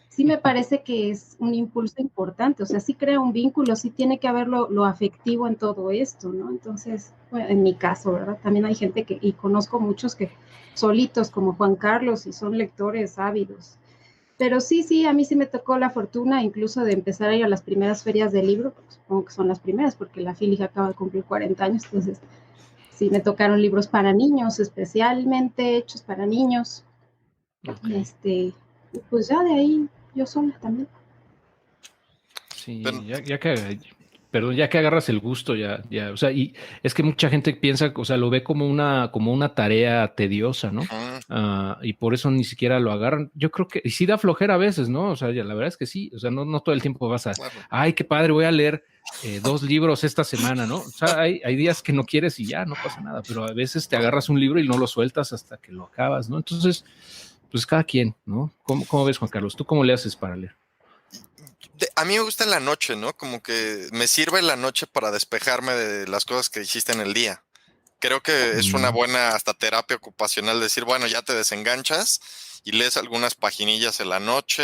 sí me parece que es un impulso importante, o sea, sí crea un vínculo, sí tiene que haber lo afectivo en todo esto, ¿no? Entonces, bueno, en mi caso, ¿verdad? También hay gente y conozco muchos que solitos, como Juan Carlos, y son lectores ávidos. Pero sí, a mí sí me tocó la fortuna incluso de empezar a ir a las primeras ferias del libro, supongo que son las primeras, porque la Fili acaba de cumplir 40 años, entonces sí me tocaron libros para niños, especialmente hechos para niños. Okay. Pues ya de ahí yo sola también. Sí, ya que agarras el gusto, o sea, y es que mucha gente piensa, o sea, lo ve como una tarea tediosa, ¿no? Y por eso ni siquiera lo agarran. Yo creo que, y sí da flojera a veces, ¿no? O sea, la verdad es que sí, o sea, no todo el tiempo vas a, Claro. ay, qué padre, voy a leer 2 libros esta semana, ¿no? O sea, hay días que no quieres y ya, no pasa nada, pero a veces te agarras un libro y no lo sueltas hasta que lo acabas, ¿no? Entonces, pues cada quien, ¿no? ¿Cómo ves, Juan Carlos? ¿Tú cómo le haces para leer? A mí me gusta en la noche, ¿no? Como que me sirve la noche para despejarme de las cosas que hiciste en el día. Creo que es una buena hasta terapia ocupacional decir, bueno, ya te desenganchas y lees algunas paginillas en la noche,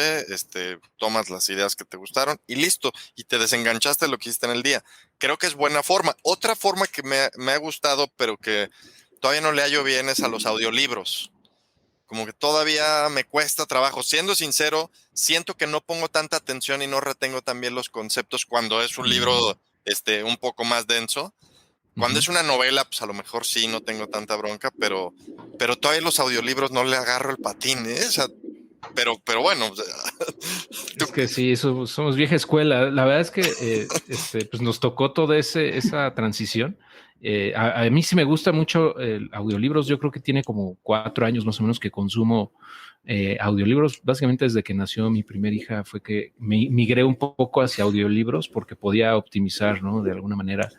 tomas las ideas que te gustaron y listo, y te desenganchaste de lo que hiciste en el día. Creo que es buena forma. Otra forma que me ha gustado, pero que todavía no le hallo bien, es a los audiolibros. Como que todavía me cuesta trabajo. Siendo sincero, siento que no pongo tanta atención y no retengo tan bien los conceptos cuando es un libro un poco más denso. Cuando es una novela, pues a lo mejor sí, no tengo tanta bronca, pero todavía los audiolibros no le agarro el patín, ¿eh? O sea, pero bueno. O sea, Es que sí, somos vieja escuela. La verdad es que pues nos tocó toda esa transición. A mí sí me gusta mucho el audiolibros. Yo creo que tiene como 4 años más o menos que consumo audiolibros. Básicamente desde que nació mi primera hija fue que me migré un poco hacia audiolibros porque podía optimizar, ¿no? De alguna manera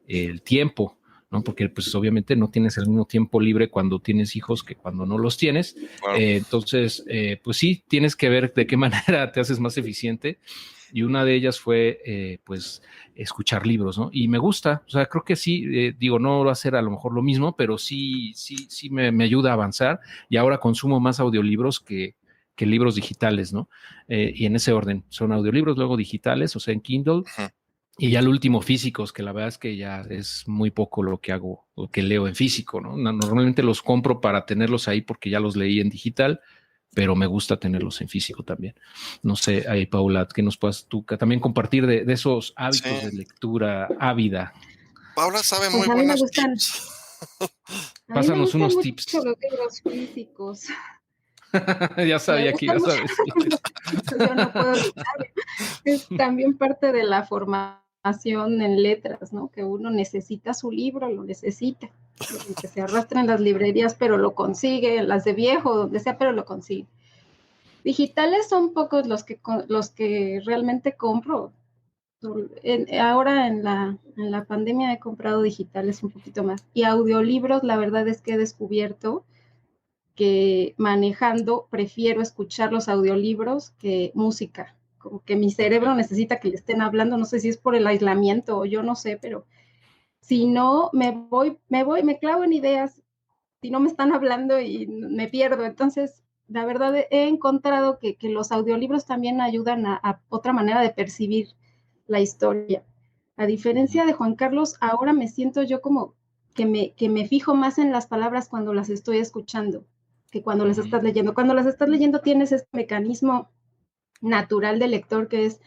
el tiempo, ¿no? Porque pues obviamente no tienes el mismo tiempo libre cuando tienes hijos que cuando no los tienes. bueno, Entonces, pues sí, tienes que ver de qué manera te haces más eficiente. Y una de ellas fue, pues, escuchar libros, ¿no? Y me gusta, o sea, creo que sí, digo, no va a ser a lo mejor lo mismo, pero sí me ayuda a avanzar. Y ahora consumo más audiolibros que libros digitales, ¿no? Y en ese orden, son audiolibros, luego digitales, o sea, en Kindle, y ya el último físicos, que la verdad es que ya es muy poco lo que hago, lo que leo en físico, ¿no? Normalmente los compro para tenerlos ahí porque ya los leí en digital, pero me gusta tenerlos en físico también. No sé, ahí, Paula, que nos puedas tú también compartir de esos hábitos de sí. lectura ávida. Paula sabe muy Pues a mí me buenos gustan, tips. a mí me Pásanos gustan unos mucho tips. los libros físicos. Ya Me sabía que gustan ibas a mucho, decir. yo no puedo evitar. Es también parte de la formación en letras, ¿no? Que uno necesita su libro, lo necesita. Que se arrastra en las librerías, pero lo consigue, en las de viejo, donde sea, pero lo consigue. Digitales son pocos los que realmente compro. Ahora en la pandemia he comprado digitales un poquito más. Y audiolibros, la verdad es que he descubierto que manejando prefiero escuchar los audiolibros que música. Como que mi cerebro Okay. necesita que le estén hablando, no sé si es por el aislamiento o yo no sé, pero si no, me clavo en ideas, si no me están hablando y me pierdo. Entonces, la verdad he encontrado que los audiolibros también ayudan a otra manera de percibir la historia. A diferencia de Juan Carlos, ahora me siento yo como que me fijo más en las palabras cuando las estoy escuchando que cuando las estás leyendo. Cuando las estás leyendo tienes este mecanismo natural del lector que es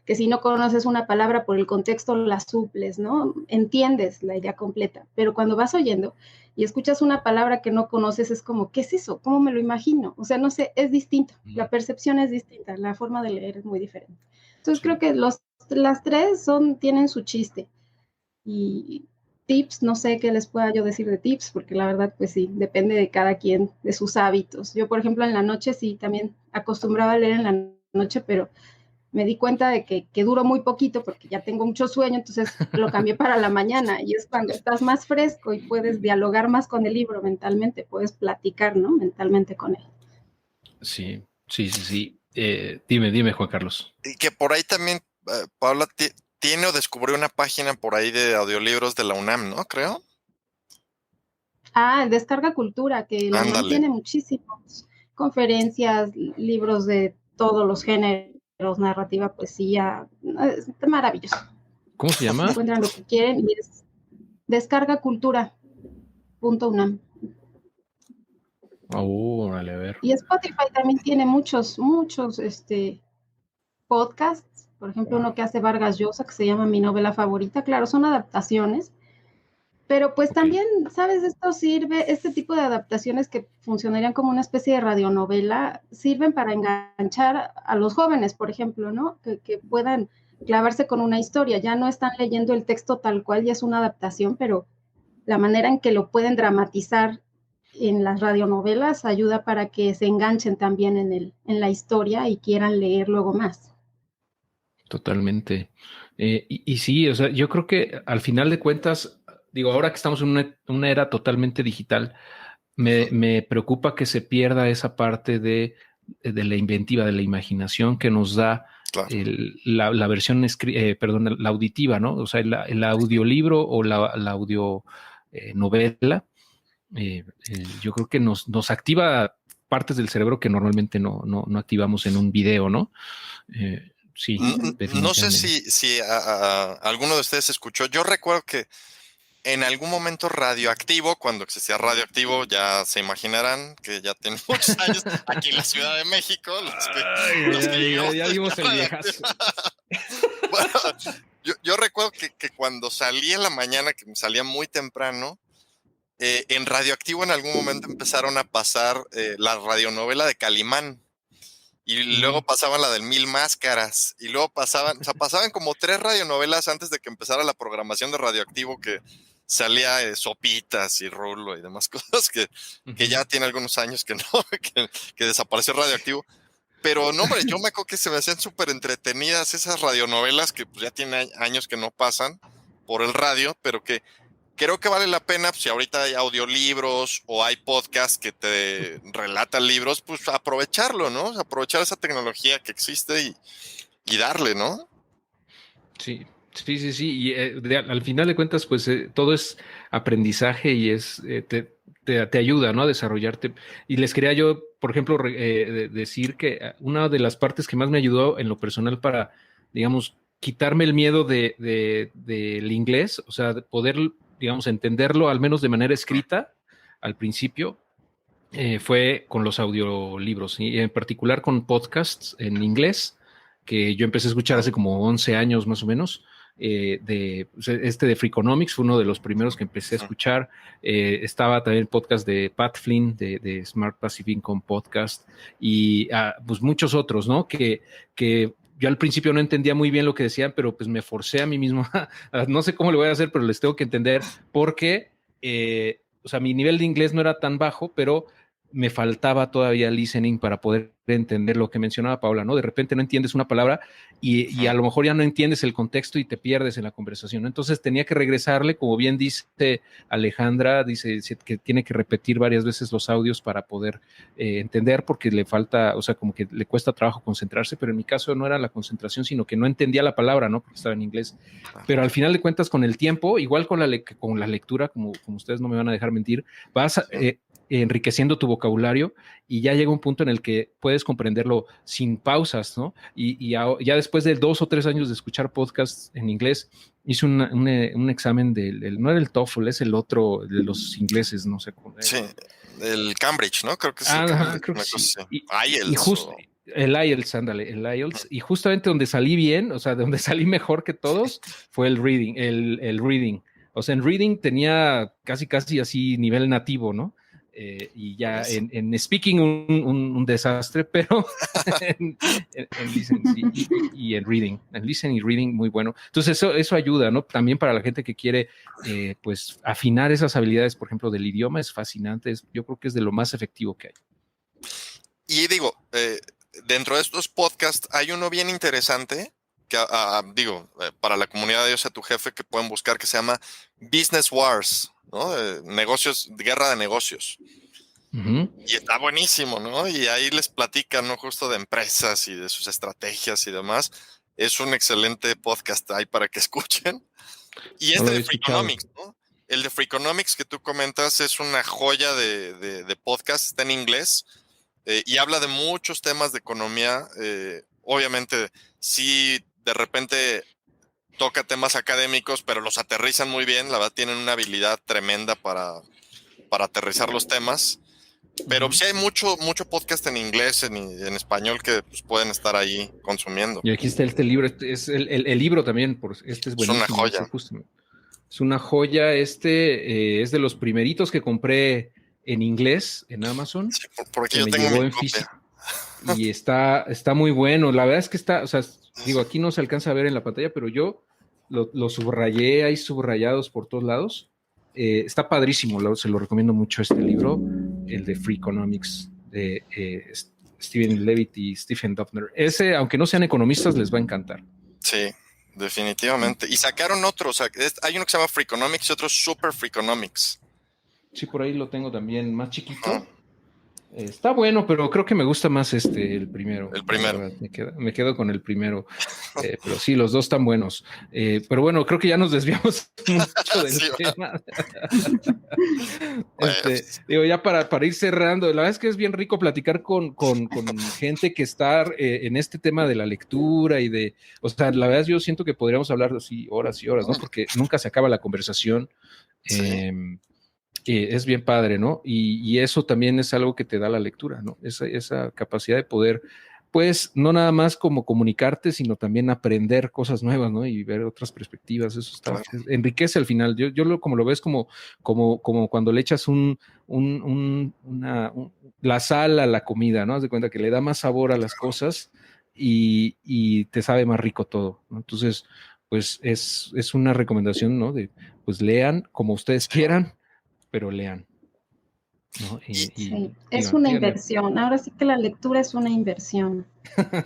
que si no conoces una palabra por el contexto la suples, ¿no? Entiendes la idea completa, pero cuando vas oyendo y escuchas una palabra que no conoces es como, ¿qué es eso? ¿Cómo me lo imagino? O sea, no sé, es distinto, la percepción es distinta, la forma de leer es muy diferente. Entonces Sí. creo que las tres tienen su chiste y tips, no sé qué les pueda yo decir de tips, porque la verdad, pues sí, depende de cada quien, de sus hábitos. Yo, por ejemplo, en la noche sí, también acostumbraba a leer en la noche, pero me di cuenta de que duró muy poquito porque ya tengo mucho sueño, entonces lo cambié para la mañana y es cuando estás más fresco y puedes dialogar más con el libro mentalmente, puedes platicar, ¿no? Mentalmente con él. Sí, sí, sí, sí. Dime, Juan Carlos. Y que por ahí también, Paula tiene o descubrió una página por ahí de audiolibros de la UNAM, ¿no? Creo. Ah, Descarga Cultura, que la UNAM Ándale. tiene muchísimos conferencias, libros de todos los géneros, narrativa, poesía, es maravilloso. ¿Cómo se llama? Encuentran lo que quieren y es descargacultura.unam. Vale, a ver. Y Spotify también tiene muchos podcasts, por ejemplo, uno que hace Vargas Llosa, que se llama Mi novela favorita. Claro, son adaptaciones, pero pues Ok. también, ¿sabes? Esto sirve, este tipo de adaptaciones que funcionarían como una especie de radionovela, sirven para enganchar a los jóvenes, por ejemplo, ¿no? Que puedan clavarse con una historia. Ya no están leyendo el texto tal cual, ya es una adaptación, pero la manera en que lo pueden dramatizar en las radionovelas ayuda para que se enganchen también en la historia y quieran leer luego más. Totalmente. Y sí, o sea, yo creo que al final de cuentas, digo, ahora que estamos en una era totalmente digital, me preocupa que se pierda esa parte de la inventiva, de la imaginación que nos da Claro. la versión, perdón, la auditiva, ¿no? O sea, el audiolibro o la audio novela, yo creo que nos activa partes del cerebro que normalmente no activamos en un video, ¿no? Sí, No sé definitivamente. si alguno de ustedes escuchó. Yo recuerdo que en algún momento Radioactivo, cuando existía Radioactivo, ya se imaginarán que ya tiene muchos años aquí en la Ciudad de México, los que llegamos Ya a dimos escuchar el Radioactivo. viejazo. Bueno, yo recuerdo que cuando salía en la mañana, que salía muy temprano, en Radioactivo en algún momento empezaron a pasar la radionovela de Calimán. Y luego pasaban la del Mil Máscaras. Y luego pasaban, o sea, pasaban como 3 radionovelas antes de que empezara la programación de Radioactivo, que salía Sopitas y Rulo y demás cosas que ya tiene algunos años que no, que desapareció Radioactivo. Pero no, hombre, yo me acuerdo que se me hacían súper entretenidas esas radionovelas que pues, ya tienen años que no pasan por el radio, pero que creo que vale la pena, pues, si ahorita hay audiolibros o hay podcasts que te relatan libros, pues aprovecharlo, ¿no? Aprovechar esa tecnología que existe y darle, ¿no? Sí, sí, sí, sí. Y al final de cuentas, pues todo es aprendizaje y te ayuda, ¿no? A desarrollarte. Y les quería yo, por ejemplo, decir que una de las partes que más me ayudó en lo personal para, digamos, quitarme el miedo del inglés, o sea, de poder, digamos, entenderlo al menos de manera escrita al principio, fue con los audiolibros, y en particular con podcasts en inglés, que yo empecé a escuchar hace como 11 años más o menos. De Freakonomics fue uno de los primeros que empecé a escuchar. Estaba también el podcast de Pat Flynn de Smart Passive Income Podcast y pues muchos otros, ¿no? Que yo al principio no entendía muy bien lo que decían, pero pues me forcé a mí mismo. No sé cómo lo voy a hacer, pero les tengo que entender porque, o sea, mi nivel de inglés no era tan bajo, pero me faltaba todavía listening para poder entender lo que mencionaba Paula, ¿no? De repente no entiendes una palabra y a lo mejor ya no entiendes el contexto y te pierdes en la conversación. Entonces tenía que regresarle, como bien dice Alejandra, dice que tiene que repetir varias veces los audios para poder entender, porque le falta, o sea, como que le cuesta trabajo concentrarse, pero en mi caso no era la concentración, sino que no entendía la palabra, ¿no? Porque estaba en inglés. Pero al final de cuentas, con el tiempo, igual con la lectura, como ustedes no me van a dejar mentir, vas enriqueciendo tu vocabulario y ya llega un punto en el que puedes comprenderlo sin pausas, ¿no? Y ya después de 2 o 3 años de escuchar podcasts en inglés, hice un examen no era el TOEFL, es el otro de los ingleses, no sé cómo. Sí, el Cambridge, ¿no? Creo que es el Ajá, Cambridge, creo que una sí. cosa así. Y IELTS justo el IELTS, ándale, el IELTS. Y justamente donde salí bien, o sea, donde salí mejor que todos, fue el reading. O sea, en reading tenía casi así nivel nativo, ¿no? y ya en speaking un desastre, pero en listening y en reading. En listening y reading muy bueno. Entonces eso ayuda, ¿no? También para la gente que quiere pues afinar esas habilidades, por ejemplo, del idioma, es fascinante. Yo creo que es de lo más efectivo que hay. Y digo, dentro de estos podcasts hay uno bien interesante que para la comunidad de Dios a tu jefe, que pueden buscar, que se llama Business Wars, ¿no? Negocios, guerra de negocios. Uh-huh. Y está buenísimo, ¿no? Y ahí les platican, ¿no? Justo de empresas y de sus estrategias y demás. Es un excelente podcast ahí para que escuchen. Y este de Freakonomics, ¿no? El de Freakonomics que tú comentas es una joya de podcast, está en inglés y habla de muchos temas de economía. Obviamente, sí, de repente toca temas académicos, pero los aterrizan muy bien. La verdad, tienen una habilidad tremenda para aterrizar los temas. Pero sí hay mucho podcast en inglés, en español, que pues, pueden estar ahí consumiendo. Y aquí está este libro, es el libro también, este es buenísimo. Es una joya. Es una joya, es de los primeritos que compré en inglés en Amazon. Sí, por aquí yo tengo mi copia. Y está muy bueno. La verdad es que está, o sea, digo, aquí no se alcanza a ver en la pantalla, pero yo lo subrayé, hay subrayados por todos lados. Está padrísimo, se lo recomiendo mucho este libro, el de Freakonomics, de Steven Levitt y Stephen Dubner. Ese, aunque no sean economistas, les va a encantar. Sí, definitivamente. Y sacaron otro, o sea, hay uno que se llama Freakonomics y otro Super Freakonomics. Sí, por ahí lo tengo también, más chiquito. Uh-huh. Está bueno, pero creo que me gusta más el primero. El primero. Me quedo con el primero. Pero sí, los dos están buenos. Pero bueno, creo que ya nos desviamos mucho del tema. Digo, ya para ir cerrando, la verdad es que es bien rico platicar con gente que está en este tema de la lectura y o sea, la verdad yo siento que podríamos hablar así horas y horas, ¿no? Porque nunca se acaba la conversación. Sí. Es bien padre, ¿no? Y eso también es algo que te da la lectura, ¿no? Esa capacidad de poder, pues, no nada más como comunicarte, sino también aprender cosas nuevas, ¿no? Y ver otras perspectivas. Eso enriquece al final. Yo como lo ves como cuando le echas la sal a la comida, ¿no? Haz de cuenta que le da más sabor a las cosas y te sabe más rico todo, ¿no? Entonces, pues, es una recomendación, ¿no? Pues lean como ustedes quieran, pero lean, ¿no? Sí, es una inversión. Ahora sí que la lectura es una inversión.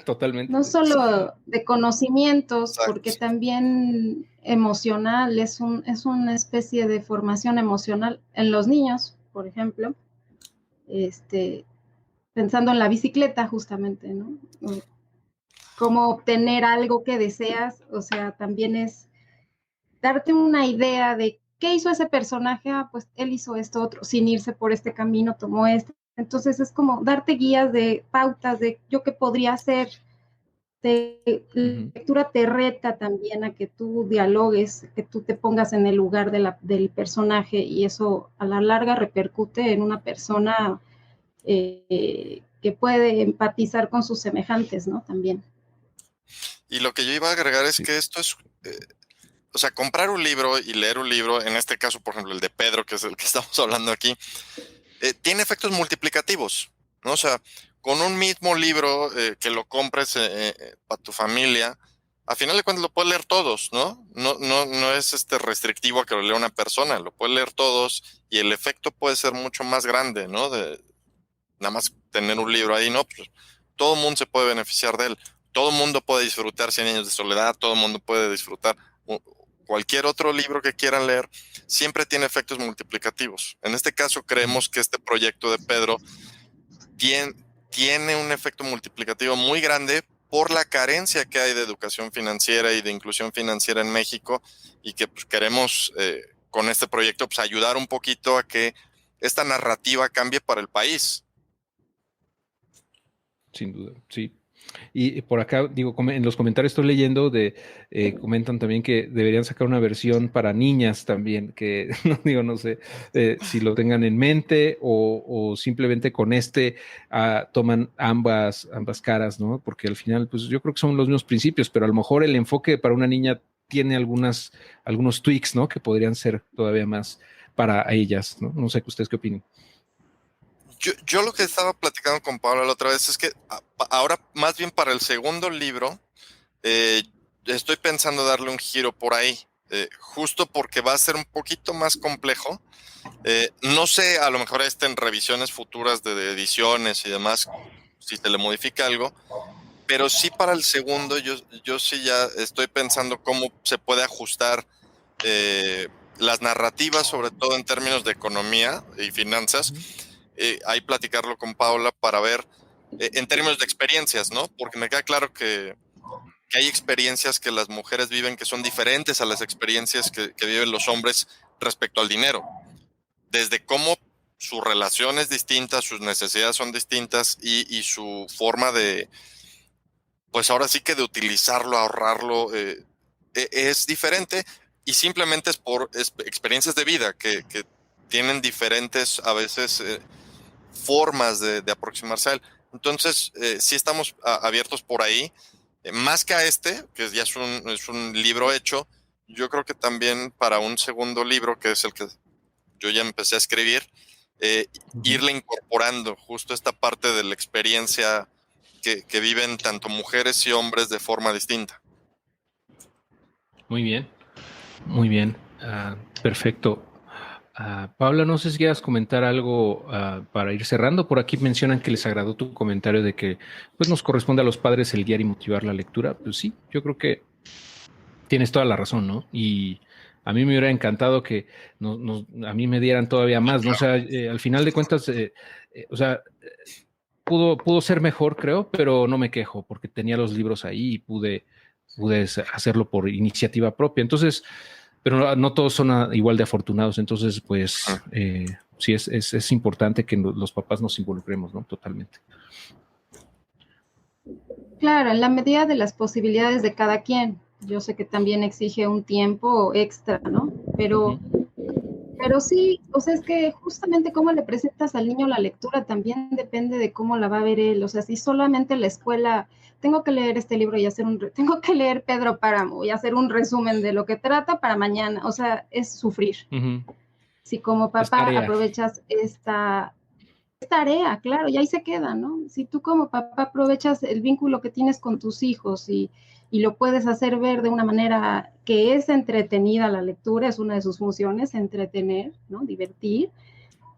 Totalmente. No solo de conocimientos, exacto, porque también emocional, es una especie de formación emocional en los niños, por ejemplo, pensando en la bicicleta justamente, ¿no? Cómo obtener algo que deseas, o sea, también es darte una idea de ¿qué hizo ese personaje? Pues él hizo esto otro, sin irse por este camino, tomó este. Entonces es como darte guías de pautas de yo qué podría hacer. La lectura te reta también a que tú dialogues, que tú te pongas en el lugar del personaje y eso a la larga repercute en una persona que puede empatizar con sus semejantes, ¿no? También. Y lo que yo iba a agregar es que esto es... o sea, comprar un libro y leer un libro, en este caso, por ejemplo, el de Pedro, que es el que estamos hablando aquí, tiene efectos multiplicativos, ¿no? O sea, con un mismo libro que lo compres para tu familia, a final de cuentas lo puedes leer todos, ¿no? No es restrictivo a que lo lea una persona, lo puedes leer todos y el efecto puede ser mucho más grande, ¿no? De nada más tener un libro ahí, ¿no? Pues todo el mundo se puede beneficiar de él, todo el mundo puede disfrutar 100 años de soledad, todo el mundo puede disfrutar cualquier otro libro que quieran leer, siempre tiene efectos multiplicativos. En este caso, creemos que este proyecto de Pedro tiene un efecto multiplicativo muy grande por la carencia que hay de educación financiera y de inclusión financiera en México y que pues, queremos con este proyecto pues, ayudar un poquito a que esta narrativa cambie para el país. Sin duda, sí. Y por acá, digo, en los comentarios estoy leyendo comentan también que deberían sacar una versión para niñas también, que no sé si lo tengan en mente o simplemente con toman ambas caras, ¿no? Porque al final, pues yo creo que son los mismos principios, pero a lo mejor el enfoque para una niña tiene algunos tweaks, ¿no? Que podrían ser todavía más para ellas, ¿no? No sé, ¿ustedes qué opinan? Yo lo que estaba platicando con Paula la otra vez es que ahora, más bien para el segundo libro, estoy pensando darle un giro por ahí, justo porque va a ser un poquito más complejo. No sé, a lo mejor en revisiones futuras de ediciones y demás, si se le modifica algo, pero sí para el segundo, yo sí ya estoy pensando cómo se puede ajustar las narrativas, sobre todo en términos de economía y finanzas. Ahí platicarlo con Paula para ver en términos de experiencias, ¿no? Porque me queda claro que hay experiencias que las mujeres viven que son diferentes a las experiencias que viven los hombres respecto al dinero. Desde cómo su relación es distinta, sus necesidades son distintas y su forma de, pues ahora sí que de utilizarlo, ahorrarlo, es diferente y simplemente es por experiencias de vida que tienen diferentes a veces formas de aproximarse a él. Entonces, sí estamos abiertos por ahí. Más que a que ya es un libro hecho, yo creo que también para un segundo libro, que es el que yo ya empecé a escribir, irle incorporando justo esta parte de la experiencia que viven tanto mujeres y hombres de forma distinta. Muy bien, muy bien. Perfecto. Paula, no sé si quieras comentar algo para ir cerrando. Por aquí mencionan que les agradó tu comentario de que pues, nos corresponde a los padres el guiar y motivar la lectura. Pues sí, yo creo que tienes toda la razón, ¿no? Y a mí me hubiera encantado que a mí me dieran todavía más, ¿no? O sea, al final de cuentas, o sea, pudo ser mejor, creo, pero no me quejo porque tenía los libros ahí y pude hacerlo por iniciativa propia. Entonces, pero no todos son igual de afortunados. Entonces, pues sí es importante que los papás nos involucremos, ¿no? Totalmente. Claro, en la medida de las posibilidades de cada quien. Yo sé que también exige un tiempo extra, ¿no? Pero sí, o sea, es que justamente cómo le presentas al niño la lectura también depende de cómo la va a ver él. O sea, si solamente la escuela, tengo que leer este libro y tengo que leer Pedro Páramo y hacer un resumen de lo que trata para mañana, o sea, es sufrir. Si como papá aprovechas esta tarea, claro, y ahí se queda, ¿no? Si tú como papá aprovechas el vínculo que tienes con tus hijos y lo puedes hacer ver de una manera que es entretenida la lectura, es una de sus funciones, entretener, ¿no? Divertir.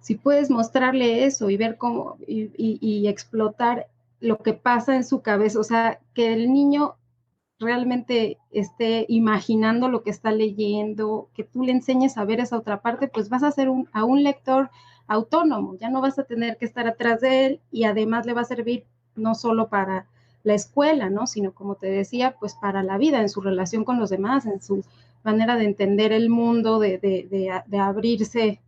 Si puedes mostrarle eso y ver cómo, y explotar lo que pasa en su cabeza, o sea, que el niño realmente esté imaginando lo que está leyendo, que tú le enseñes a ver esa otra parte, pues vas a ser a un lector autónomo, ya no vas a tener que estar atrás de él y además le va a servir no solo para la escuela, ¿no? Sino como te decía, pues para la vida, en su relación con los demás, en su manera de entender el mundo, de abrirse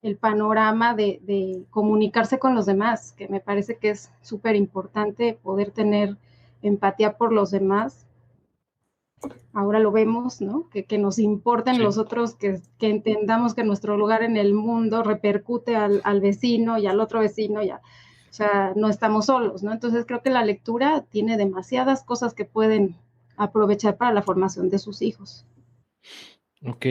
el panorama, de comunicarse con los demás, que me parece que es súper importante poder tener empatía por los demás. Ahora lo vemos, ¿no? Que nos importen los otros, que entendamos que nuestro lugar en el mundo repercute al vecino y al otro vecino, o sea, no estamos solos, ¿no? Entonces creo que la lectura tiene demasiadas cosas que pueden aprovechar para la formación de sus hijos. Ok.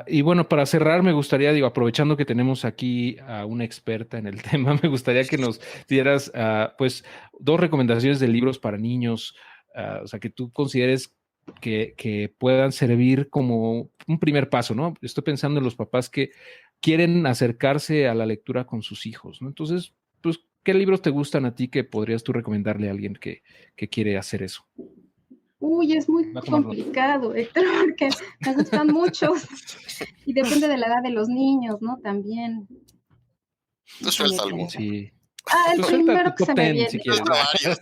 Y bueno, para cerrar, me gustaría, aprovechando que tenemos aquí a una experta en el tema, me gustaría que nos dieras, pues, 2 recomendaciones de libros para niños, o sea, que tú consideres que puedan servir como un primer paso, ¿no? Estoy pensando en los papás que quieren acercarse a la lectura con sus hijos, ¿no? Entonces, pues, ¿qué libros te gustan a ti que podrías tú recomendarle a alguien que quiere hacer eso? Uy, es muy complicado, Héctor, porque me gustan muchos y depende de la edad de los niños, ¿no? También. Tú suelta algo. Sí. El primero que se me viene. Si suelta varios.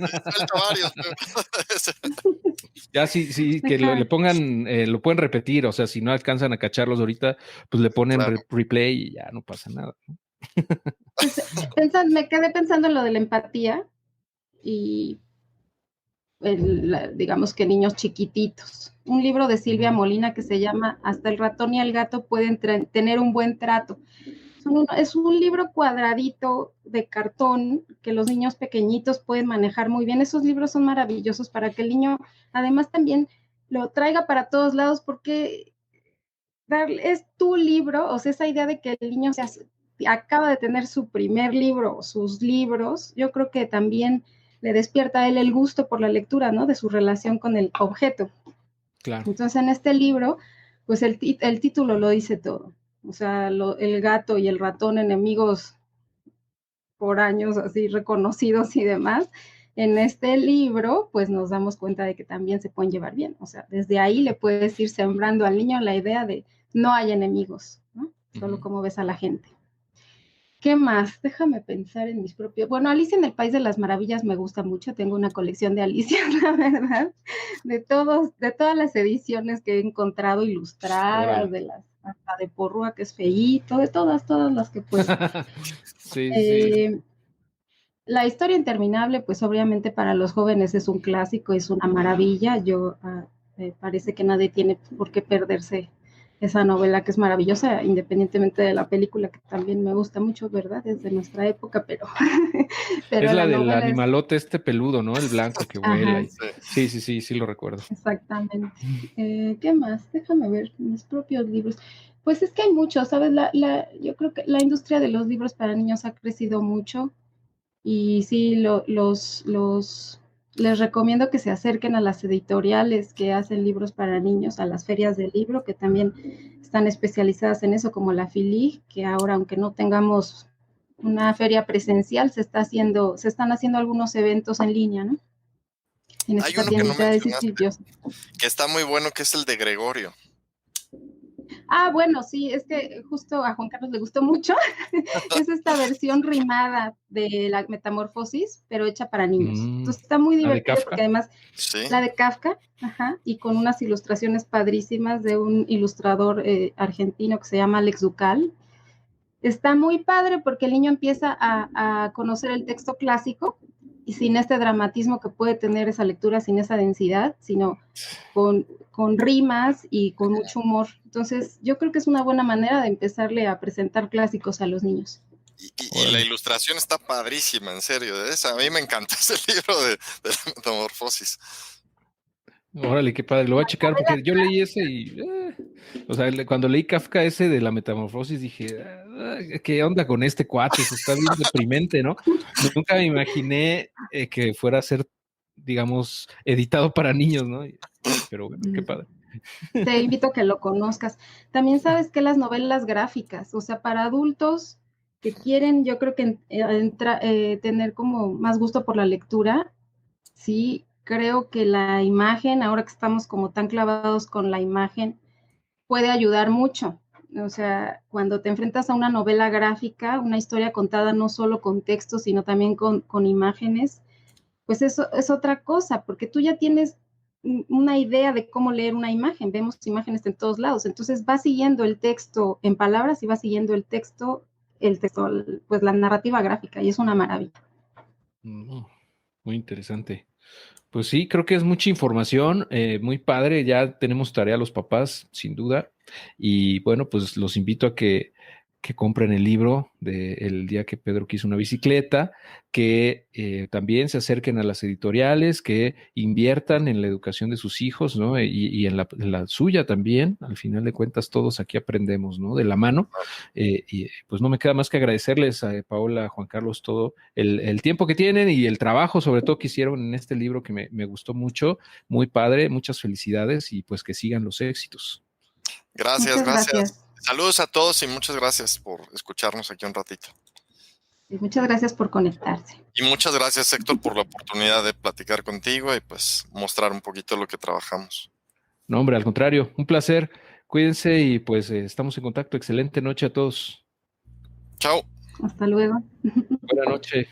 Ya sí, que le pongan, lo pueden repetir, o sea, si no alcanzan a cacharlos ahorita, pues le ponen replay y ya no pasa nada, ¿no? Pues, me quedé pensando en lo de la empatía y digamos que niños chiquititos. Un libro de Silvia Molina que se llama Hasta el ratón y el gato pueden tener un buen trato. Es un libro cuadradito de cartón que los niños pequeñitos pueden manejar muy bien. Esos libros son maravillosos para que el niño además también lo traiga para todos lados porque es tu libro, o sea, esa idea de que el niño acaba de tener su primer libro, sus libros, yo creo que también le despierta a él el gusto por la lectura, ¿no? De su relación con el objeto. Claro. Entonces, en este libro, pues el título lo dice todo. O sea, el gato y el ratón, enemigos por años así reconocidos y demás. En este libro, pues nos damos cuenta de que también se pueden llevar bien. O sea, desde ahí le puedes ir sembrando al niño la idea de no hay enemigos, ¿no? Solo cómo ves a la gente. ¿Qué más? Déjame pensar en mis propios. Bueno, Alicia en el País de las Maravillas me gusta mucho. Tengo una colección de Alicia, la verdad, de todas las ediciones que he encontrado ilustradas, hasta de Porrúa, que es feíto, de todas las que puedo. Sí. La historia interminable, pues obviamente para los jóvenes es un clásico, es una maravilla. Me parece que nadie tiene por qué perderse esa novela que es maravillosa, independientemente de la película, que también me gusta mucho, ¿verdad? Es de nuestra época, pero Es la del novela animalote peludo, ¿no? El blanco que vuela. Ajá. Sí lo recuerdo. Exactamente. ¿Qué más? Déjame ver mis propios libros. Pues es que hay muchos, ¿sabes? Yo creo que la industria de los libros para niños ha crecido mucho y sí, les recomiendo que se acerquen a las editoriales que hacen libros para niños, a las ferias del libro, que también están especializadas en eso, como la FILIG, que ahora, aunque no tengamos una feria presencial, se están haciendo algunos eventos en línea, ¿no? En Hay esta uno que no tiendita de mencionaste, sitios. que está muy bueno, que es el de Gregorio. Bueno, sí, es que justo a Juan Carlos le gustó mucho. Es esta versión rimada de la Metamorfosis, pero hecha para niños. Entonces está muy divertido porque además la de Kafka, y con unas ilustraciones padrísimas de un ilustrador argentino que se llama Alex Ducal. Está muy padre porque el niño empieza a conocer el texto clásico y sin este dramatismo que puede tener esa lectura, sin esa densidad, sino con rimas y con mucho humor. Entonces, yo creo que es una buena manera de empezarle a presentar clásicos a los niños. Y la ilustración está padrísima, en serio. A mí me encanta ese libro de la Metamorfosis. Órale, qué padre, lo voy a checar porque yo leí ese y, o sea, cuando leí Kafka ese de la Metamorfosis dije, ¿qué onda con este cuate? Se está bien deprimente, ¿no? Nunca me imaginé que fuera a ser, digamos, editado para niños, ¿no? Pero bueno, qué padre. Te invito a que lo conozcas. También sabes que las novelas gráficas, o sea, para adultos que quieren, yo creo que tener como más gusto por la lectura, sí, creo que la imagen, ahora que estamos como tan clavados con la imagen, puede ayudar mucho. O sea, cuando te enfrentas a una novela gráfica, una historia contada no solo con texto, sino también con imágenes, pues eso es otra cosa, porque tú ya tienes una idea de cómo leer una imagen, vemos imágenes en todos lados, entonces vas siguiendo el texto en palabras y vas siguiendo el texto, pues la narrativa gráfica, y es una maravilla. Muy interesante. Pues sí, creo que es mucha información, muy padre, ya tenemos tarea los papás, sin duda, y bueno, pues los invito a que compren el libro de El día que Pedro quiso una bicicleta, que también se acerquen a las editoriales, que inviertan en la educación de sus hijos, ¿no? Y en la suya también, al final de cuentas todos aquí aprendemos, ¿no? De la mano, y pues no me queda más que agradecerles a Paola, Juan Carlos, todo el tiempo que tienen y el trabajo sobre todo que hicieron en este libro que me gustó mucho, muy padre, muchas felicidades y pues que sigan los éxitos. Gracias. Saludos a todos y muchas gracias por escucharnos aquí un ratito. Y muchas gracias por conectarse. Y muchas gracias, Héctor, por la oportunidad de platicar contigo y pues mostrar un poquito lo que trabajamos. No, hombre, al contrario, un placer. Cuídense y pues estamos en contacto. Excelente noche a todos. Chao. Hasta luego. Buenas noches.